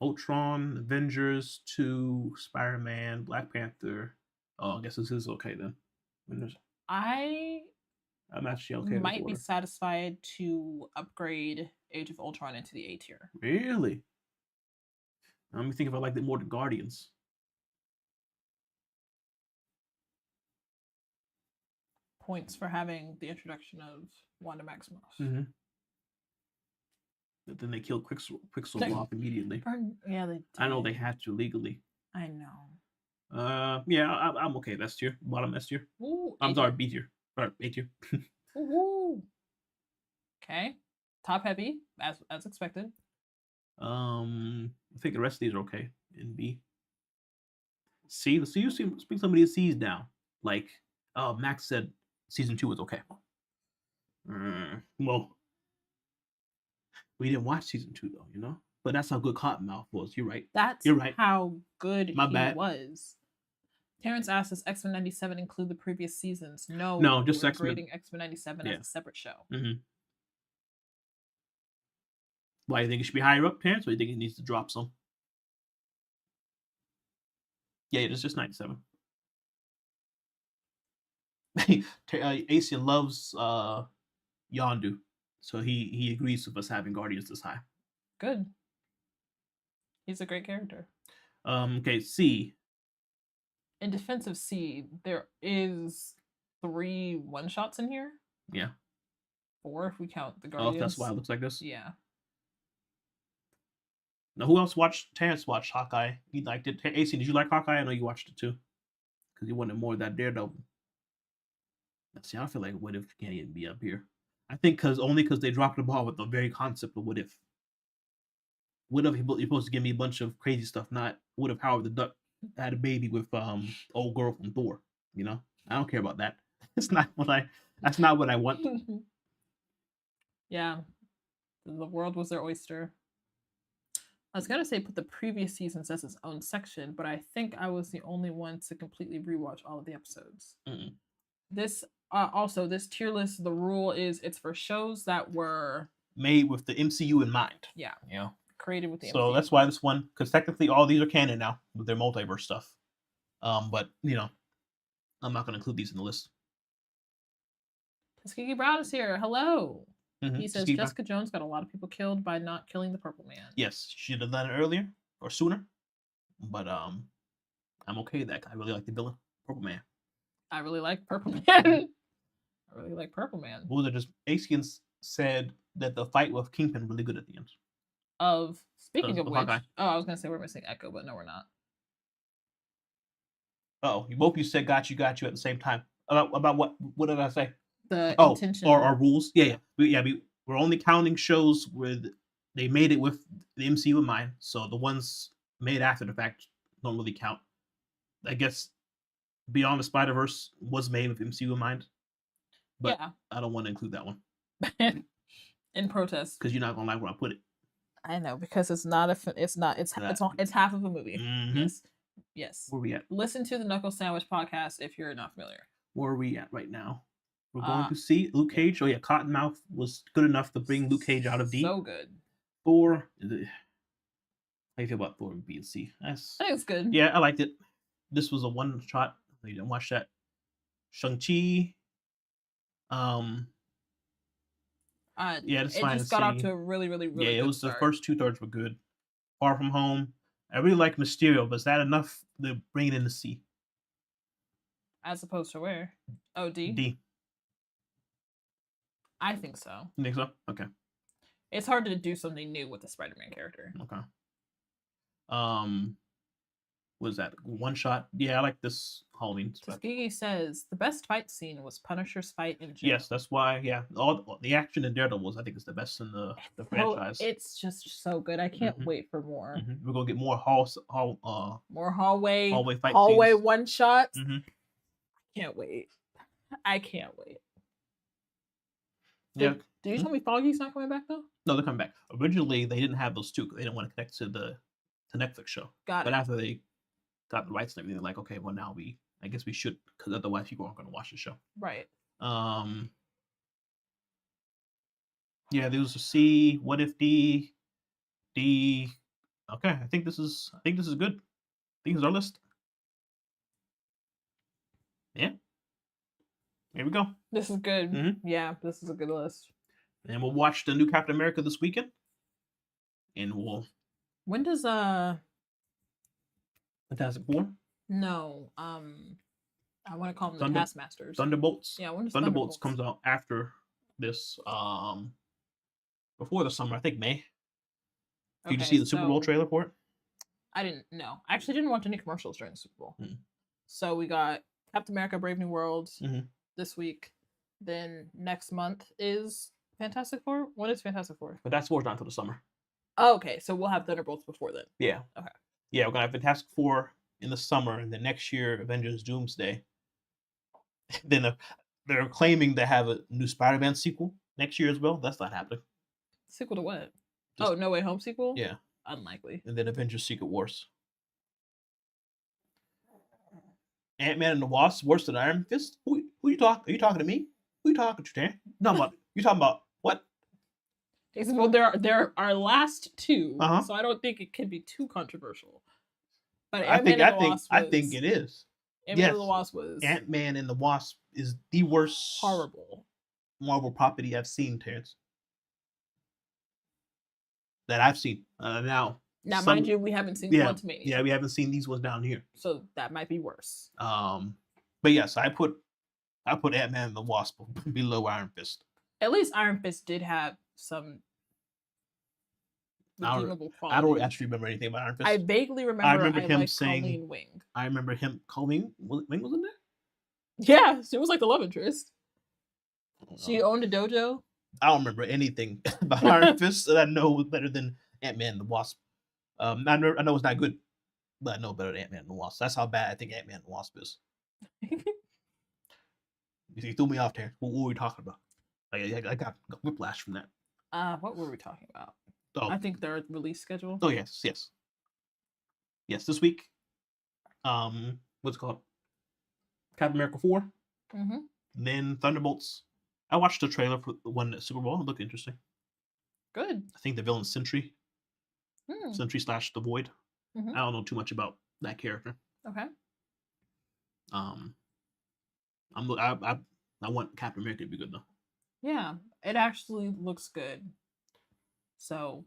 Ultron, Avengers 2, Spider-Man, Black Panther. Oh, I guess this is okay then. I I'm actually okay with Might be order. satisfied to upgrade Age of Ultron into the A tier. Really? Let me think if I liked it more than Guardians. Points for having the introduction of Wanda Maximoff. Mm-hmm. But then they killed Quicksilver off immediately. Yeah, they did. I know they had to legally. I know. Yeah, I'm okay. That's tier. Bottom S tier. Ooh, I'm sorry, B tier. Or A tier. Ooh. Okay. Top heavy, as expected. I think the rest of these are okay in B. C, the C, speak some of these C's down. Like, Max said season 2 was okay. Well, we didn't watch season 2 though, you know. But that's how good Cottonmouth was. You're right. You're right. How good My he bad. was. Terrence asked, does X-Men 97 include the previous seasons? No, just we're X-Men. grading X-Men 97 as a separate show. Mm-hmm. Why do you think it should be higher up, Terrence? Or do you think it needs to drop some? Yeah, it's just 97. Asian loves Yondu, so he agrees with us having Guardians this high. Good. He's a great character. Okay, C. In defense of C, there is 3 one-shots in here. Yeah. 4 if we count the Guardians. Oh, that's why it looks like this? Yeah. Now, who else watched? Terrence watched Hawkeye. He liked it. AC, did you like Hawkeye? I know you watched it too. Because you wanted more of that Daredevil. See, I feel like What If can't even be up here. I think because they dropped the ball with the very concept of What If. What if you're supposed to give me a bunch of crazy stuff, not what if Howard the Duck had a baby with old girl from Thor, you know? I don't care about that. That's not what I want. Yeah. The world was their oyster. I was gonna say put the previous seasons as its own section, but I think I was the only one to completely rewatch all of the episodes. Mm-mm. This this tier list, the rule is it's for shows that were made with the MCU in mind. Yeah. You know? Created with the MCU. So that's why this one, because technically all these are canon now with their multiverse stuff. But you know, I'm not gonna include these in the list. Tuskegee Brown is here. Hello. Mm-hmm. He says Jessica Jones got a lot of people killed by not killing the Purple Man. Yes, she should have done it earlier or sooner. But I'm okay with that. I really like the villain, Purple Man. I really like Purple Man. I really like Purple Man. What was it? Just Asians said that the fight with Kingpin really good at the end. Speaking of which, Hawkeye. I was gonna say we're missing Echo, but no, we're not. Oh, both you said got you at the same time. About what? What did I say? The intention or our rules. Yeah. We're only counting shows where they made it with the MCU in mind. So the ones made after the fact don't really count. I guess Beyond the Spider-Verse was made with MCU in mind. But yeah. I don't want to include that one. In protest. Because you're not gonna like where I put it. I know, because it's half of a movie. Mm-hmm. Yes. Where we at? Listen to the Knuckle Sandwich podcast if you're not familiar. Where are we at right now? We're going to see Luke Cage. Oh yeah, Cottonmouth was good enough to bring Luke Cage out of D. So good. Thor. How do you feel about Thor and B and C? I think it's good. Yeah, I liked it. This was a one shot. You didn't watch that. Shang-Chi. Yeah, it's fine. It just got off to a really good it was start. The first 2/3 were good. Far From Home. I really like Mysterio, but is that enough to bring it in the C? As opposed to where? Oh, D? D. I think so. You think so? Okay. It's hard to do something new with a Spider-Man character. Okay. What is that? One shot? Yeah, I like this Halloween. Tuskegee says the best fight scene was Punisher's fight in jail. Yes, that's why. Yeah, all the action in Daredevil I think is the best in the franchise. It's just so good. I can't wait for more. We're gonna get more more hallway fight scenes. One shots. Can't wait. I can't wait. Yeah. Did you tell me Foggy's not coming back though? No, they're coming back. Originally, they didn't have those two. They didn't want to connect to the Netflix show. But after they got the rights and everything, they're like, okay, well now I guess we should, because otherwise people aren't going to watch the show. Right. Yeah, there was a C. What if D? Okay, I think this is good. I think it's our list. Yeah. There we go. This is good. Mm-hmm. Yeah, this is a good list. And we'll watch the new Captain America this weekend. And we'll. When does Fantastic Four? No, I want to call them the Taskmasters. Thunderbolts. Yeah, when does Thunderbolts comes out after this. Before the summer, I think May. Did you see the Super Bowl trailer for it? I didn't know. I actually didn't watch any commercials during the Super Bowl. So we got Captain America: Brave New World this week. Then next month is Fantastic Four. When is Fantastic Four? Fantastic Four's not until the summer. Oh, okay, so we'll have Thunderbolts before then. Yeah. Okay. Yeah, we're gonna have Fantastic Four in the summer, and then next year Avengers: Doomsday. Then they're claiming to have a new Spider-Man sequel next year as well. That's not happening. Sequel to what? No Way Home sequel? Yeah. Unlikely. And then Avengers: Secret Wars. Ant-Man and the Wasp worse than Iron Fist? Who you talking? Are you talking to me? Who you talking to, Dan? No, you talking about what? Well, there are last two, so I don't think it can be too controversial. But I think it is. Ant-Man and the Wasp was Ant-Man and the Wasp is the worst horrible Marvel property I've seen, Terrence. That I've seen. Now, mind you, we haven't seen Quantumania. Yeah, we haven't seen these ones down here. So that might be worse. But yes, I put Ant-Man and the Wasp below Iron Fist. At least Iron Fist did have some redeemable qualities. I don't actually remember anything about Iron Fist. I vaguely remember. I remember him saying Colleen Wing. I remember him. Colleen Wing was in there. Yeah, she was like the love interest. She owned a dojo. I don't remember anything about Iron Fist that I know better than Ant-Man and the Wasp. I know it's not good, but I know better than Ant-Man and the Wasp. That's how bad I think Ant-Man and the Wasp is. You threw me off there. What were we talking about? I got whiplash from that. What were we talking about? Oh, I think their release schedule. Oh yes. This week. What's it called? Captain America 4. Then Thunderbolts. I watched the trailer for the one at Super Bowl. It looked interesting. Good. I think the villain's Sentry. Sentry / the Void. I don't know too much about that character. Okay. I want Captain America to be good though. Yeah, it actually looks good. So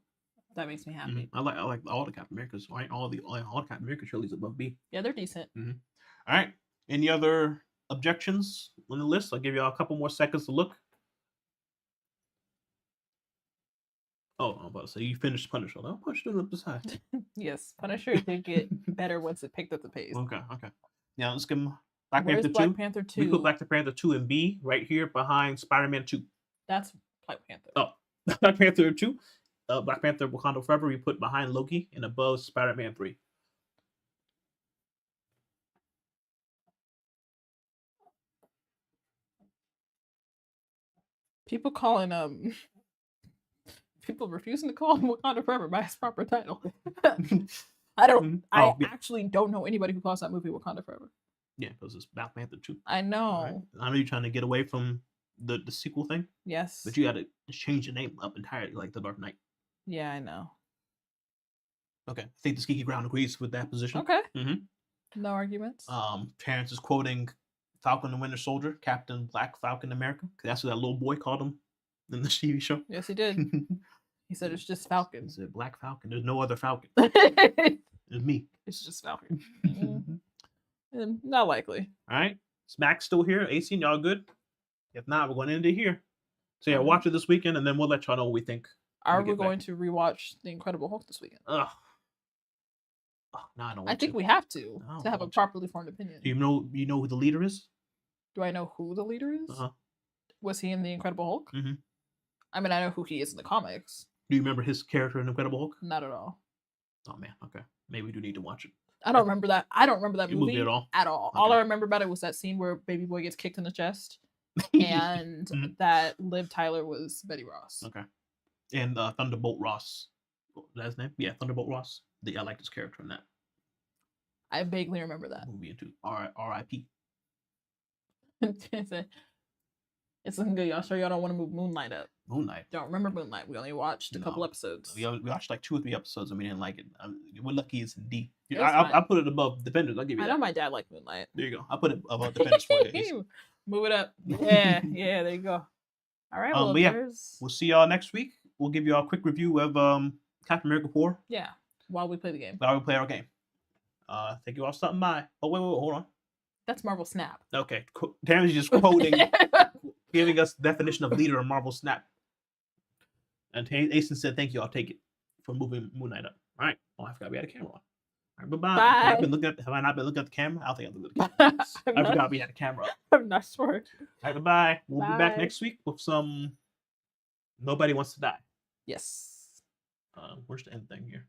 that makes me happy. I like all the Captain Americas, right? All the Captain America trilogies above B. Yeah, they're decent. All right. Any other objections on the list? I'll give y'all a couple more seconds to look. Oh, I'm about to say you finished Punisher. No, Punisher up the side. Yes, Punisher did get better once it picked up the pace. Okay. Now let's give him Black Panther 2. Black Panther 2? We put Black Panther 2 in B right here behind Spider-Man 2. That's Black Panther. Oh, Black Panther 2. Black Panther Wakanda Forever we put behind Loki and above Spider-Man 3. People refusing to call him Wakanda Forever by his proper title. I actually don't know anybody who calls that movie Wakanda Forever. Yeah, because it's Black Panther 2. I know. Right. I know you're trying to get away from the sequel thing. Yes. But you got to change the name up entirely, like The Dark Knight. Yeah, I know. Okay. I think the Skeeky Ground agrees with that position. Okay. No arguments. Terrence is quoting Falcon and Winter Soldier, Captain Black Falcon America. That's what that little boy called him in the TV show. Yes, he did. He said it's just Falcon. He said Black Falcon. There's no other Falcon. It's me. It's just Falcon. Not likely. All right. Smack's still here. AC, y'all good? If not, we're going to end it here. So yeah, watch it this weekend, and then we'll let y'all know what we think. Are we going to rewatch The Incredible Hulk this weekend? Ugh. Oh, no, I don't want I think we have to have a properly formed opinion. Do you know who the leader is? Do I know who the leader is? Was he in The Incredible Hulk? I mean, I know who he is in the comics. Do you remember his character in Incredible Hulk? Not at all. Oh man, okay. Maybe we do need to watch it. I don't remember that. I don't remember that movie at all. Okay. All I remember about it was that scene where Baby Boy gets kicked in the chest, and that Liv Tyler was Betty Ross. Okay. And Thunderbolt Ross. Is that his name? Yeah, Thunderbolt Ross. I like his character in that. I vaguely remember that movie into R.I.P. It's looking good. Y'all sure y'all don't want to move Moonlight up? Moonlight. Don't remember Moonlight. We only watched a couple episodes. We watched like 2 or 3 episodes and we didn't like it. We're lucky it's in D. I put it above Defenders. I'll give you that. I know my dad liked Moonlight. There you go. I put it above Defenders for you. Move it up. Yeah, yeah. There you go. All right. Well, But yeah, there's. we'll see y'all next week. We'll give you a quick review of Captain America 4 Yeah. While we play the game. while we play our game. Thank you all for stopping by. Oh wait, hold on. That's Marvel Snap. Okay, Tammy's just quoting, giving us the definition of leader in Marvel Snap. And Asen said, "Thank you. I'll take it for moving Moon Knight up." All right. Oh, I forgot we had a camera on. All right, bye-bye. Bye. Have I not been looking at the camera? I don't think I've been looking at the camera. I forgot we had a camera up. I'm not sure. All right, bye-bye. We'll be back Bye. next week with some Nobody Wants to Die. Yes. Where's the end thing here?